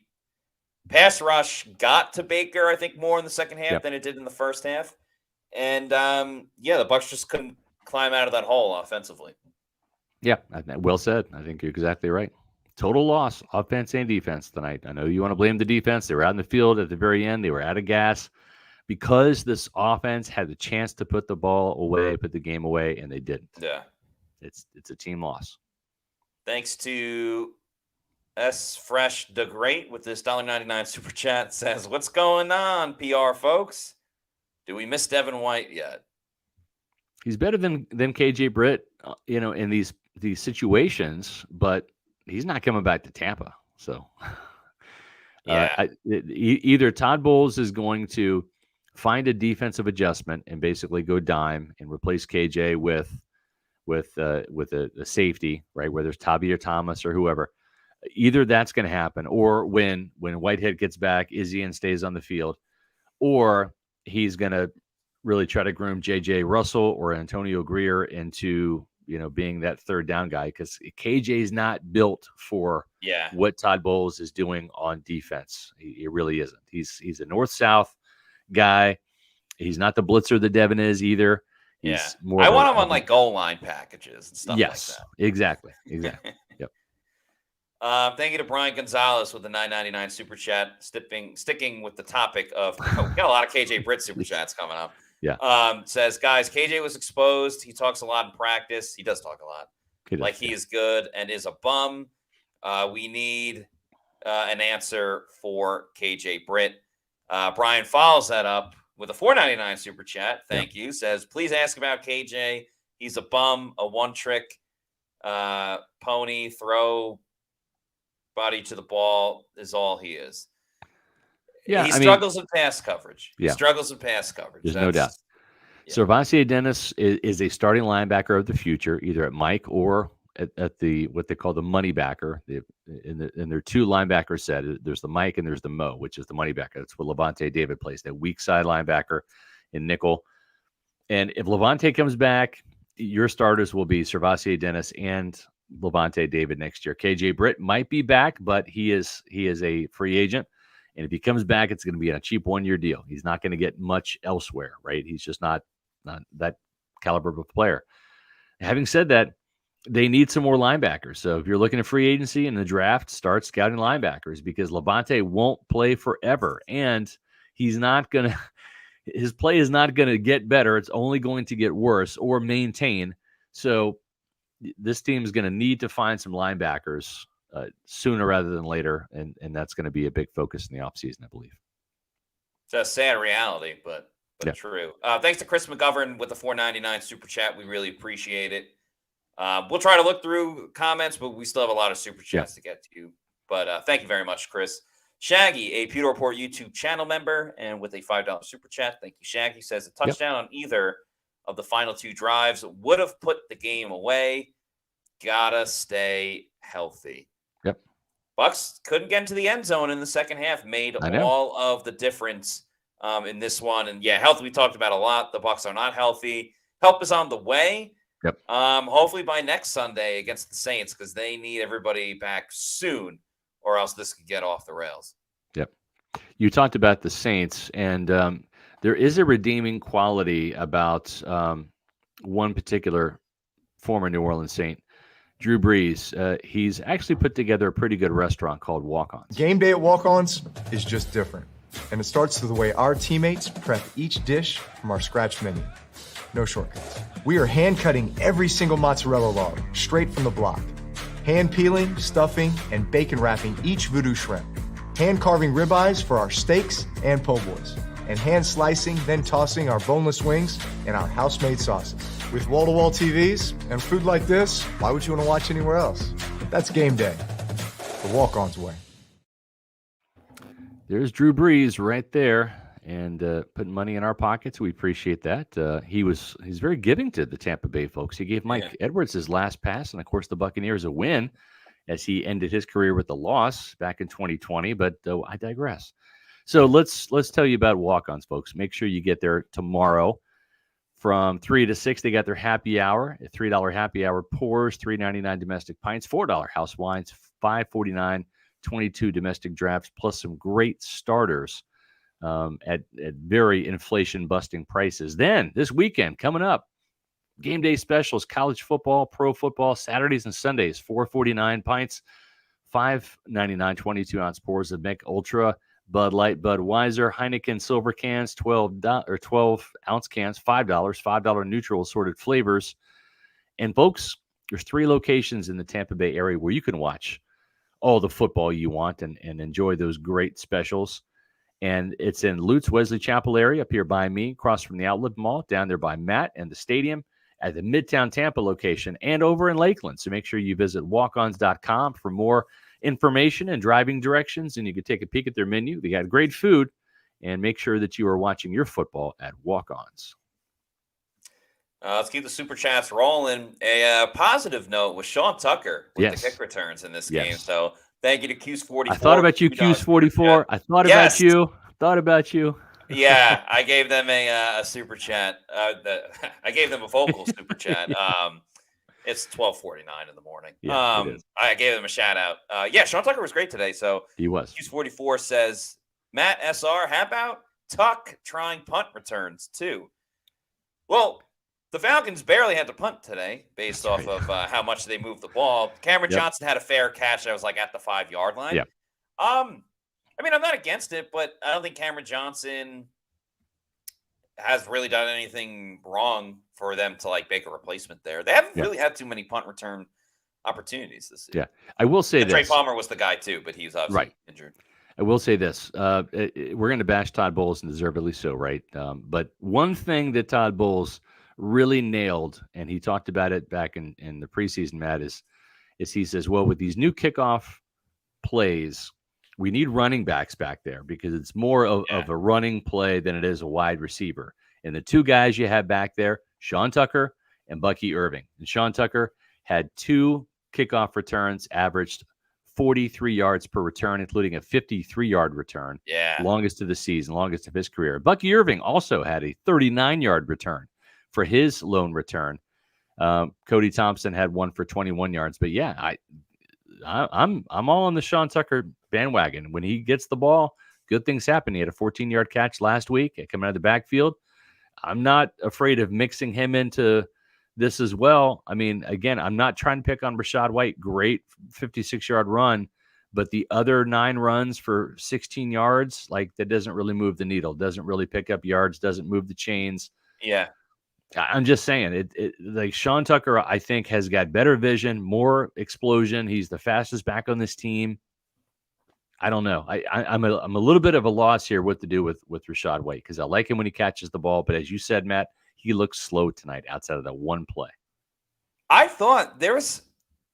pass rush got to Baker, I think, more in the second half than it did in the first half. And, the Bucs just couldn't climb out of that hole offensively. Yeah, well said. I think you're exactly right. Total loss, offense and defense tonight. I know you want to blame the defense. They were out in the field at the very end. They were out of gas because this offense had the chance to put the ball away, put the game away, and they didn't. Yeah. it's a team loss. Thanks to S Fresh the Great with this $1.99 super chat says, "What's going on, PR folks? Do we miss Devin White yet?" He's better than KJ Britt, in these situations, but he's not coming back to Tampa. So, Yeah, either Todd Bowles is going to find a defensive adjustment and basically go dime and replace KJ with a safety, right? Whether it's Tabby or Thomas or whoever. Either that's going to happen, or when Whitehead gets back, Izzy and stays on the field, or he's going to really try to groom J.J. Russell or Antonio Greer into being that third down guy, because KJ is not built for what Todd Bowles is doing on defense. He really isn't. He's a north-south guy. He's not the blitzer that Devin is either. He's more. I want him on like goal line packages and stuff like that. Exactly. Yep. Thank you to Brian Gonzalez with the $9.99 super chat. Sticking with the topic of we got a lot of KJ Britt super chats coming up. Yeah. Says, guys, KJ was exposed. He talks a lot in practice. He does talk a lot. He is good and is a bum. We need an answer for KJ Britt. Brian follows that up with a $4.99 super chat. Thank you. Says, please ask about KJ. He's a bum, a one-trick pony, throw body to the ball is all he is. Yeah, he struggles in pass coverage. Yeah. He struggles in pass coverage. There's no doubt. Yeah. Servante Dennis is a starting linebacker of the future, either at Mike or at the what they call the money backer. In their two linebacker set, there's the Mike and there's the Mo, which is the money backer. That's what Levante David plays, that weak side linebacker in nickel. And if Levante comes back, your starters will be Servante Dennis and Levante David next year. KJ Britt might be back, but he is a free agent. And if he comes back, it's going to be a cheap 1-year deal. He's not going to get much elsewhere, right? He's just not that caliber of a player. Having said that, they need some more linebackers. So if you're looking at free agency in the draft, start scouting linebackers, because Levante won't play forever. And his play is not going to get better. It's only going to get worse or maintain. So this team is going to need to find some linebackers sooner rather than later, and that's going to be a big focus in the offseason, I believe. It's a sad reality, but true. Thanks to Chris McGovern with the $4.99 super chat. We really appreciate it. We'll try to look through comments, but we still have a lot of super chats to get to. But thank you very much, Chris. Shaggy, a Pewter Report YouTube channel member, and with a $5 super chat. Thank you, Shaggy. Says a touchdown on either of the final two drives would have put the game away. Gotta stay healthy. Yep. Bucs couldn't get into the end zone in the second half, made all of the difference in this one. And health we talked about a lot. The Bucs are not healthy. Help is on the way. Yep. Hopefully by next Sunday against the Saints, because they need everybody back soon, or else this could get off the rails. Yep. You talked about the Saints, and there is a redeeming quality about one particular former New Orleans Saint, Drew Brees. He's actually put together a pretty good restaurant called Walk-Ons. Game day at Walk-Ons is just different. And it starts with the way our teammates prep each dish from our scratch menu. No shortcuts. We are hand cutting every single mozzarella log straight from the block. Hand peeling, stuffing, and bacon wrapping each voodoo shrimp. Hand carving ribeyes for our steaks and po' boys. And hand slicing, then tossing our boneless wings in our house-made sauces. With wall-to-wall TVs and food like this, why would you want to watch anywhere else? That's game day. The Walk-Ons way. There's Drew Brees right there, and putting money in our pockets. We appreciate that. He's very giving to the Tampa Bay folks. He gave Mike Edwards his last pass, and of course the Buccaneers a win, as he ended his career with a loss back in 2020. But I digress. So let's tell you about Walk-Ons, folks. Make sure you get there tomorrow from 3 to 6. They got their happy hour, a $3 happy hour pours, $3.99 domestic pints, $4 house wines, $5.49 22 domestic drafts, plus some great starters at very inflation-busting prices. Then this weekend coming up, game day specials, college football, pro football, Saturdays and Sundays, $4.49 pints, $5.99 22-ounce pours of Mick Ultra, Bud Light, Budweiser, Heineken silver cans, 12-ounce cans, $5 neutral assorted flavors. And folks, There's 3 locations in the Tampa Bay area where you can watch all the football you want and enjoy those great specials. And it's in Lutz, Wesley Chapel area up here by me, across from the Outlet Mall, down there by Matt and the stadium, at the Midtown Tampa location, and over in Lakeland. So make sure you visit walkons.com for more information and driving directions, and you can take a peek at their menu. They got great food, and make sure that you are watching your football at Walk-Ons. Let's keep the super chats rolling. A positive note was Sean Tucker with the kick returns in this game. So thank you to Q's44. I thought about you, Q's44. I thought about you. Thought about you. Yeah, I gave them a super chat. I gave them a vocal super chat. It's 12:49 in the morning. Yeah, I gave them a shout out. Yeah, Sean Tucker was great today. So he was. Q's44 says, Matt SR, how about Tuck trying punt returns too? Well, the Falcons barely had to punt today based off of how much they moved the ball. Cameron Johnson had a fair catch that was like at the 5-yard line. Yeah. I mean, I'm not against it, but I don't think Cameron Johnson has really done anything wrong for them to like make a replacement there. They haven't really had too many punt return opportunities this season. Yeah. I will say this. Trey Palmer was the guy too, but he's obviously injured. I will say this. We're going to bash Todd Bowles, and deservedly so, right? But one thing that Todd Bowles really nailed, and he talked about it back in the preseason, Matt, is he says, well, with these new kickoff plays, we need running backs back there because it's more of a running play than it is a wide receiver. And the 2 guys you have back there, Sean Tucker and Bucky Irving. And Sean Tucker had 2 kickoff returns, averaged 43 yards per return, including a 53-yard return. Yeah. Longest of the season, longest of his career. Bucky Irving also had a 39-yard return for his lone return. Cody Thompson had one for 21 yards. But yeah, I'm all on the Sean Tucker bandwagon. When he gets the ball, good things happen. He had a 14-yard catch last week coming out of the backfield. I'm not afraid of mixing him into this as well. I mean, again, I'm not trying to pick on Rachaad White. Great 56-yard run, but the other 9 runs for 16 yards, like that doesn't really move the needle, doesn't really pick up yards, doesn't move the chains. Yeah. I'm just saying it like Sean Tucker, I think, has got better vision, more explosion. He's the fastest back on this team. I don't know. I'm a little bit of a loss here what to do with Rachaad White because I like him when he catches the ball. But as you said, Matt, he looks slow tonight outside of that one play. I thought there's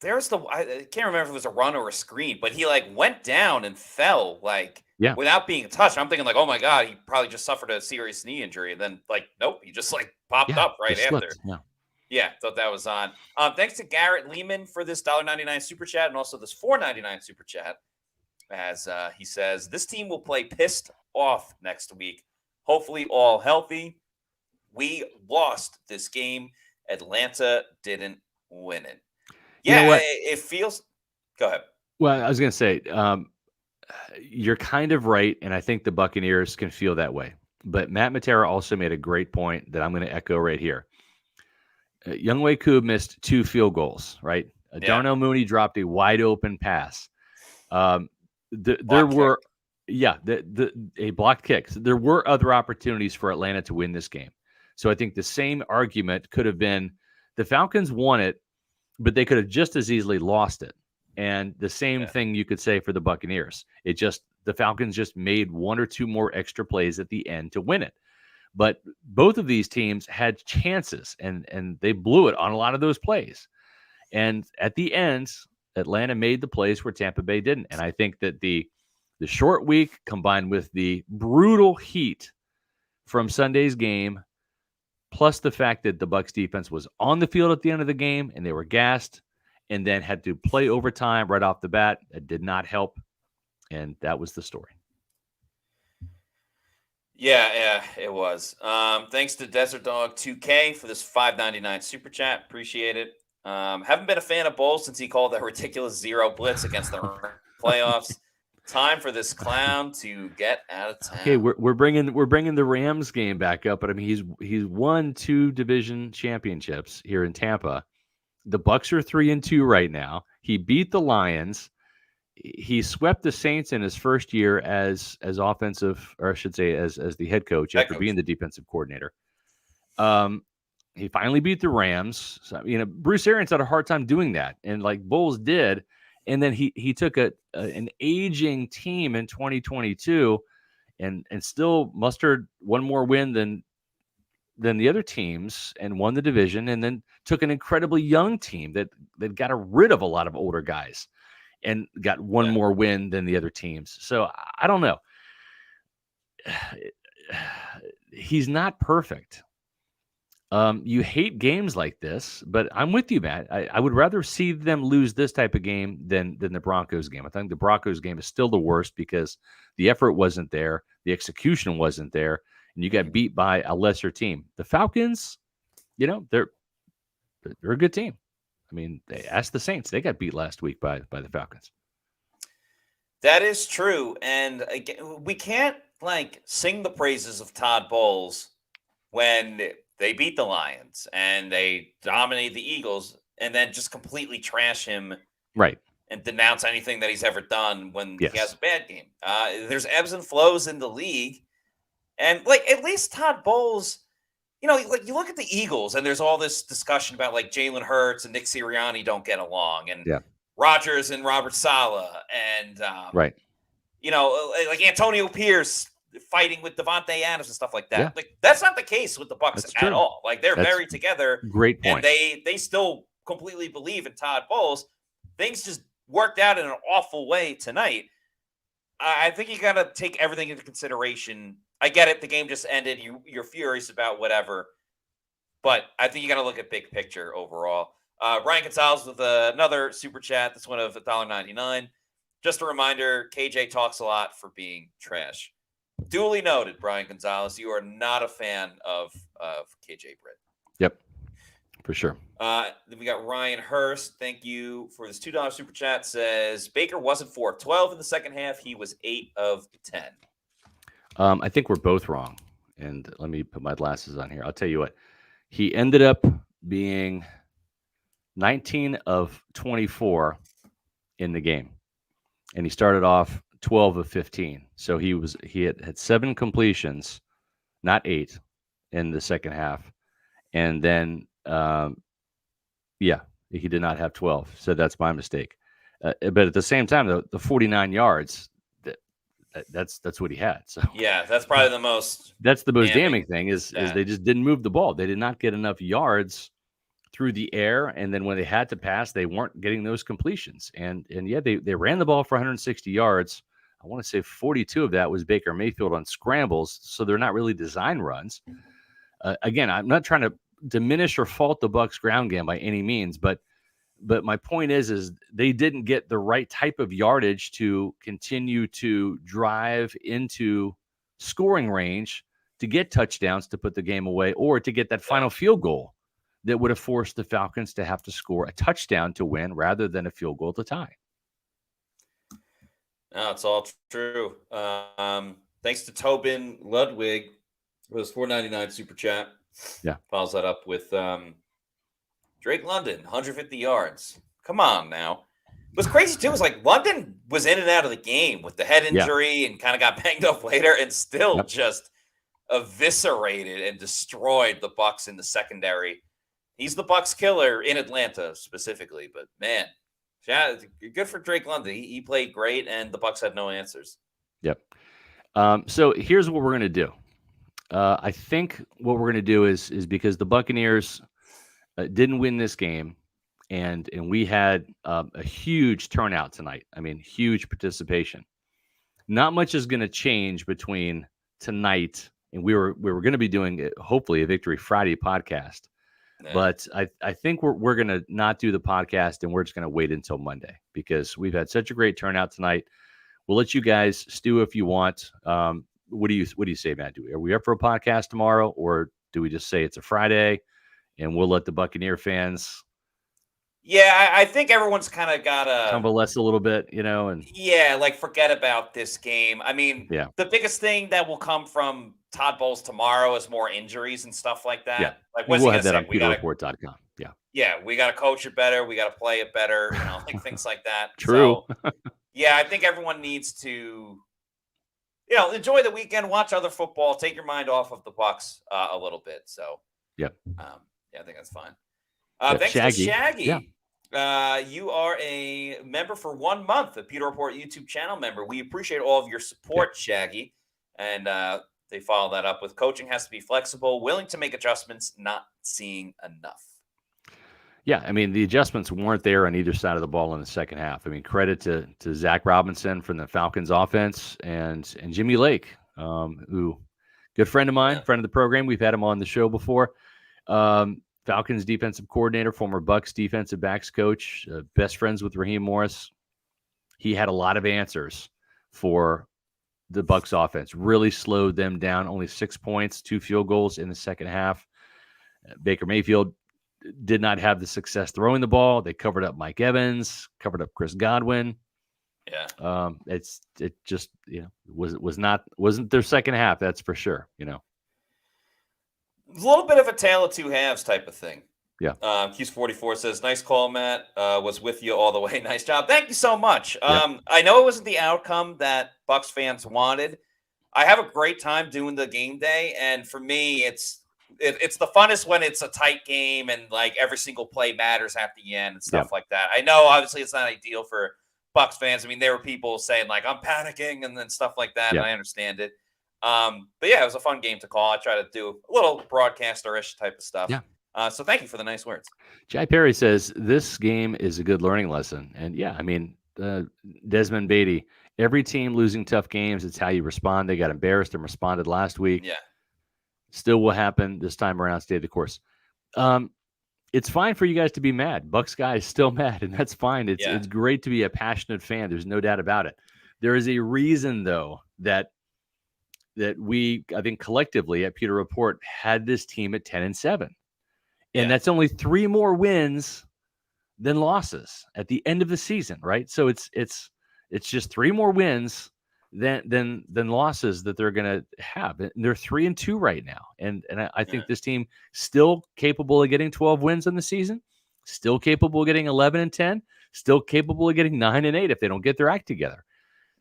I can't remember if it was a run or a screen, but he like went down and fell without being touched. I'm thinking like, oh my God, he probably just suffered a serious knee injury. And then like, nope, he just like popped up right after. Yeah, thought that was on. Thanks to Garrett Lehman for this $1.99 super chat and also this $4.99 super chat. As he says, this team will play pissed off next week. Hopefully all healthy. We lost this game. Atlanta didn't win it. Yeah, you know it feels. Go ahead. Well, I was going to say, you're kind of right, and I think the Buccaneers can feel that way. But Matt Matera also made a great point that I'm going to echo right here. Younghoe Koo missed 2 field goals, right? Darnell Mooney dropped a wide open pass. There were a blocked kick. So there were other opportunities for Atlanta to win this game. So I think the same argument could have been the Falcons won it, but they could have just as easily lost it. And the same thing you could say for the Buccaneers. The Falcons just made 1 or 2 more extra plays at the end to win it. But both of these teams had chances and they blew it on a lot of those plays. And at the end, Atlanta made the plays where Tampa Bay didn't. And I think that the short week combined with the brutal heat from Sunday's game, plus the fact that the Bucs defense was on the field at the end of the game and they were gassed and then had to play overtime right off the bat, that did not help. And that was the story. Yeah, it was. Thanks to Desert Dog 2K for this $5.99 super chat. Appreciate it. Haven't been a fan of Bowles since he called that ridiculous 0 blitz against the playoffs. Time for this clown to get out of town. Okay, we're bringing the Rams game back up, but I mean he's won 2 division championships here in Tampa. The Bucs are 3-2 right now. He beat the Lions. He swept the Saints in his first year as offensive, or I should say as the head coach after being the defensive coordinator. He finally beat the Rams. So, Bruce Arians had a hard time doing that, and like Bowles did. And then he took an aging team in 2022 and still mustered one more win than the other teams and won the division, and then took an incredibly young team that got rid of a lot of older guys and got one more win than the other teams. So I don't know. He's not perfect. You hate games like this, but I'm with you, Matt. I would rather see them lose this type of game than the Broncos game. I think the Broncos game is still the worst because the effort wasn't there, the execution wasn't there, and you got beat by a lesser team. The Falcons, they're a good team. I mean, ask the Saints; they got beat last week by the Falcons. That is true, and again, we can't sing the praises of Todd Bowles when they beat the Lions and they dominate the Eagles, and then just completely trash him, right? And denounce anything that he's ever done when Yes. he has a bad game. There's ebbs and flows in the league, and at least Todd Bowles, you look at the Eagles, and there's all this discussion about Jalen Hurts and Nick Sirianni don't get along, and Rodgers and Robert Saleh, and right, Antonio Pierce fighting with Devontae Adams and stuff like that. Yeah. That's not the case with the Bucs at all. They're very together. Great point. And they still completely believe in Todd Bowles. Things just worked out in an awful way tonight. I think you got to take everything into consideration. I get it. The game just ended. You're furious about whatever. But I think you got to look at big picture overall. Ryan Gonzalez with another super chat. This one of $1.99. Just a reminder, KJ talks a lot for being trash. Duly noted, Brian Gonzalez. You are not a fan of KJ Britt. Yep, for sure. Then we got Ryan Hurst. Thank you for this $2 super chat. Says Baker wasn't 4 of 12 in the second half. He was 8 of 10. I think we're both wrong. And let me put my glasses on here. I'll tell you what. He ended up being 19 of 24 in the game. And he started off 12 of 15. So he had 7 completions, not 8, in the second half. And then, he did not have 12. So that's my mistake. But at the same time, the 49 yards, that's what he had. So yeah, that's probably the most. That's the most damning thing is they just didn't move the ball. They did not get enough yards through the air, and then when they had to pass, they weren't getting those completions. And they ran the ball for 160 yards. I want to say 42 of that was Baker Mayfield on scrambles, so they're not really design runs. Again, I'm not trying to diminish or fault the Bucs ground game by any means, but my point is they didn't get the right type of yardage to continue to drive into scoring range to get touchdowns to put the game away or to get that final field goal that would have forced the Falcons to have to score a touchdown to win rather than a field goal to tie. No, it's all true. Thanks to Tobin Ludwig for his $4.99 super chat. Yeah. Follows that up with Drake London, 150 yards. Come on now. What's crazy, too, is London was in and out of the game with the head injury and kind of got banged up later and still just eviscerated and destroyed the Bucs in the secondary. He's the Bucs killer in Atlanta specifically, but man, good for Drake London. He played great, and the Bucs had no answers. Yep. So here's what we're going to do. I think what we're going to do is because the Buccaneers didn't win this game, and we had a huge turnout tonight. I mean, huge participation. Not much is going to change between tonight, and we were going to be doing hopefully a Victory Friday podcast. Yeah. But I think we're going to not do the podcast, and we're just going to wait until Monday because we've had such a great turnout tonight. We'll let you guys stew if you want. What do you say, Matt? Are we up for a podcast tomorrow, or do we just say it's a Friday and we'll let the Buccaneer fans? Yeah, I think everyone's kind of got to convalesce a little bit, and forget about this game. I mean, the biggest thing that will come from Todd Bowles tomorrow is more injuries and stuff like that. Yeah. What's we'll have that on pewterreport.com. Yeah. Yeah, we got to coach it better. We got to play it better. Things like that. True. So, I think everyone needs to, enjoy the weekend, watch other football, take your mind off of the Bucs a little bit. So, Yeah, I think that's fine. Yeah, Thanks Shaggy. to Shaggy. Yeah. You are a member for 1 month, a Pewter Report YouTube channel member. We appreciate all of your support, Shaggy. And they follow that up with coaching has to be flexible, willing to make adjustments, not seeing enough. Yeah, I mean, the adjustments weren't there on either side of the ball in the second half. I mean, credit to Zach Robinson from the Falcons offense and Jimmy Lake, who good friend of mine, friend of the program. We've had him on the show before. Falcons defensive coordinator, former Bucs defensive backs coach, best friends with Raheem Morris. He had a lot of answers for the Bucs offense. Really slowed them down. Only 6 points, 2 field goals in the second half. Baker Mayfield did not have the success throwing the ball. They covered up Mike Evans, covered up Chris Godwin. Yeah. It just, wasn't their second half, that's for sure, It's a little bit of a tale of two halves type of thing. Yeah. Q's44 says, nice call, Matt. Was with you all the way. Nice job. Thank you so much. I know it wasn't the outcome that Bucs fans wanted. I have a great time doing the game day. And for me, it's the funnest when it's a tight game and like every single play matters at the end and stuff like that. I know obviously it's not ideal for Bucs fans. I mean, there were people saying like, I'm panicking and then stuff like that. And I understand it. But yeah, it was a fun game to call. I try to do a little broadcaster-ish type of stuff. Yeah. So thank you for the nice words. Jai Perry says this game is a good learning lesson. And yeah, I mean, Desmond Beatty, every team losing tough games, it's how you respond. They got embarrassed and responded last week. Yeah. Still will happen this time around. Stay the course. It's fine for you guys to be mad. Bucs guy is still mad, and that's fine. It's great to be a passionate fan. There's no doubt about it. There is a reason, though, that we, I think, collectively at Pewter Report had this team at 10-7, and that's only 3 more wins than losses at the end of the season, right? So it's just 3 more wins than losses that they're going to have. And they're 3-2 right now. And I think this team still capable of getting 12 wins in the season, still capable of getting 11-10, still capable of getting 9-8 if they don't get their act together.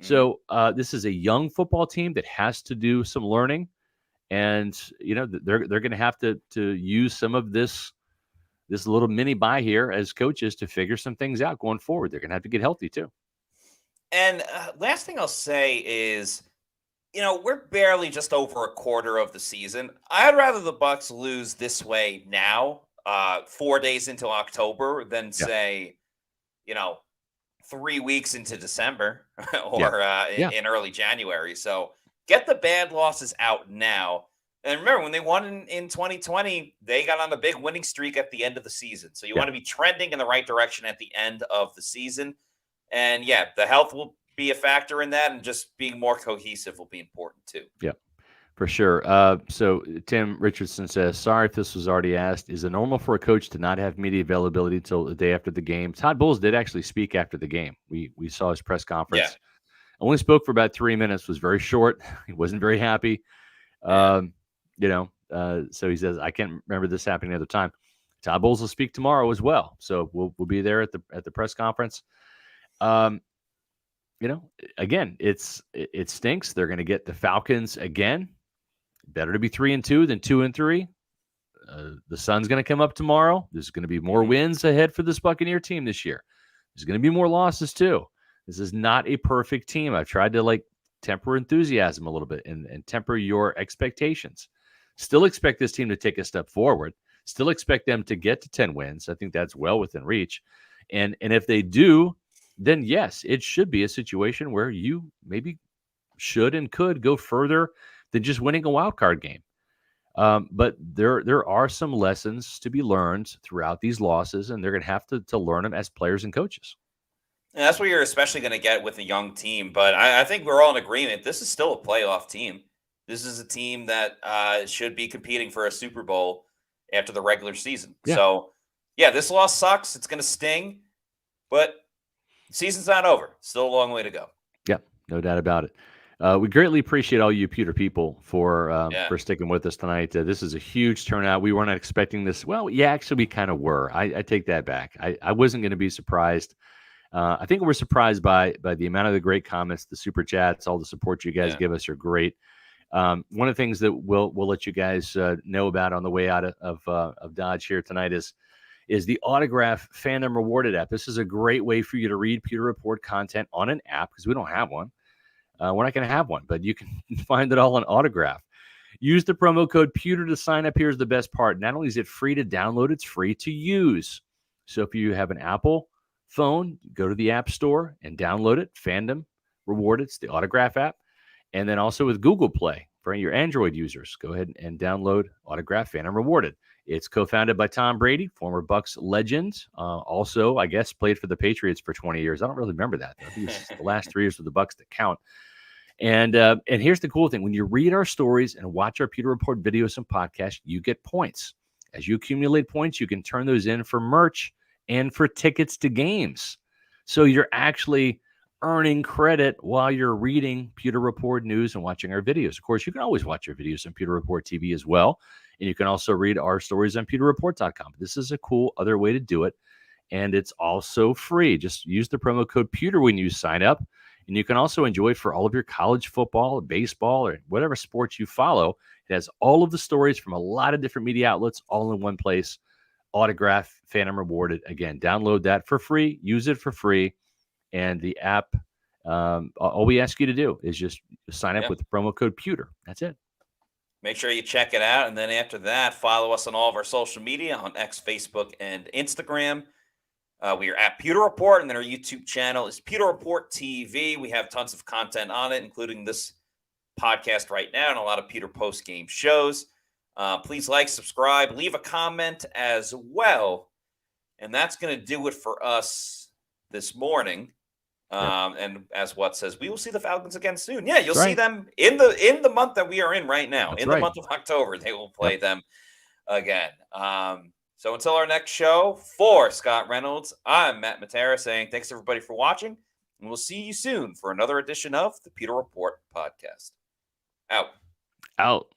So this is a young football team that has to do some learning, and they're going to have to use some of this little mini bye here as coaches to figure some things out going forward. They're going to have to get healthy too. And last thing I'll say is, we're barely just over a quarter of the season. I'd rather the Bucs lose this way now, 4 days into October, than say, 3 weeks into December or in early January. So get the bad losses out now. And remember, when they won in 2020, they got on a big winning streak at the end of the season. So you want to be trending in the right direction at the end of the season. And the health will be a factor in that, and just being more cohesive will be important too. Yeah, for sure. So Tim Richardson says, sorry if this was already asked. Is it normal for a coach to not have media availability till the day after the game? Todd Bowles did actually speak after the game. We saw his press conference. Yeah. Only spoke for about 3 minutes, was very short. He wasn't very happy. So he says, I can't remember this happening another time. Todd Bowles will speak tomorrow as well. So we'll be there at the press conference. Again, it stinks. They're going to get the Falcons again. Better to be 3-2 than 2-3. The sun's going to come up tomorrow. There's going to be more wins ahead for this Buccaneer team this year. There's going to be more losses too. This is not a perfect team. I've tried to temper enthusiasm a little bit and temper your expectations. Still expect this team to take a step forward. Still expect them to get to 10 wins. I think that's well within reach. And if they do, then yes, it should be a situation where you maybe should and could go further than just winning a wild card game. But there are some lessons to be learned throughout these losses, and they're going to have to learn them as players and coaches. And that's what you're especially going to get with a young team. But I think we're all in agreement. This is still a playoff team. This is a team that should be competing for a Super Bowl after the regular season. Yeah. So, this loss sucks. It's going to sting. But the season's not over. Still a long way to go. Yeah, no doubt about it. We greatly appreciate all you Pewter people for sticking with us tonight. This is a huge turnout. We weren't expecting this. Well, actually, we kind of were. I take that back. I wasn't going to be surprised. I think we're surprised by the amount of the great comments, the super chats, all the support you guys give us are great. One of the things that we'll let you guys know about on the way out of Dodge here tonight is the Autograph Fandom Rewarded app. This is a great way for you to read Pewter Report content on an app because we don't have one. We're not going to have one, but you can find it all on Autograph. Use the promo code Pewter to sign up. Here's the best part. Not only is it free to download, it's free to use. So if you have an Apple phone, go to the App Store and download it. Fandom Rewarded. It's the Autograph app. And then also with Google Play for your Android users, go ahead and download Autograph Fandom Rewarded. It's co-founded by Tom Brady, former Bucs legend. Also, I guess, played for the Patriots for 20 years. I don't really remember that. I think it's the last 3 years with the Bucs that count. And here's the cool thing. When you read our stories and watch our Pewter Report videos and podcasts, you get points. As you accumulate points, you can turn those in for merch and for tickets to games. So you're actually earning credit while you're reading Pewter Report news and watching our videos. Of course, you can always watch our videos on Pewter Report TV as well. And you can also read our stories on pewterreport.com. This is a cool other way to do it. And it's also free. Just use the promo code Pewter when you sign up. And you can also enjoy it for all of your college football, baseball, or whatever sports you follow. It has all of the stories from a lot of different media outlets all in one place. Autograph Fandom Rewarded. Again, download that for free. Use it for free. And the app, all we ask you to do is just sign up with the promo code Pewter. That's it. Make sure you check it out. And then after that, follow us on all of our social media on X, Facebook, and Instagram. We are at Pewter Report, and then our YouTube channel is Pewter Report TV. We have tons of content on it, including this podcast right now and a lot of Pewter post-game shows. Please like, subscribe, leave a comment as well. And that's going to do it for us this morning. And as What says, we will see the Falcons again soon. Yeah, you'll see them in the month that we are in right now. The month of October, they will play them again. So until our next show, for Scott Reynolds, I'm Matt Matera saying thanks everybody for watching, and we'll see you soon for another edition of the Pewter Report podcast. Out.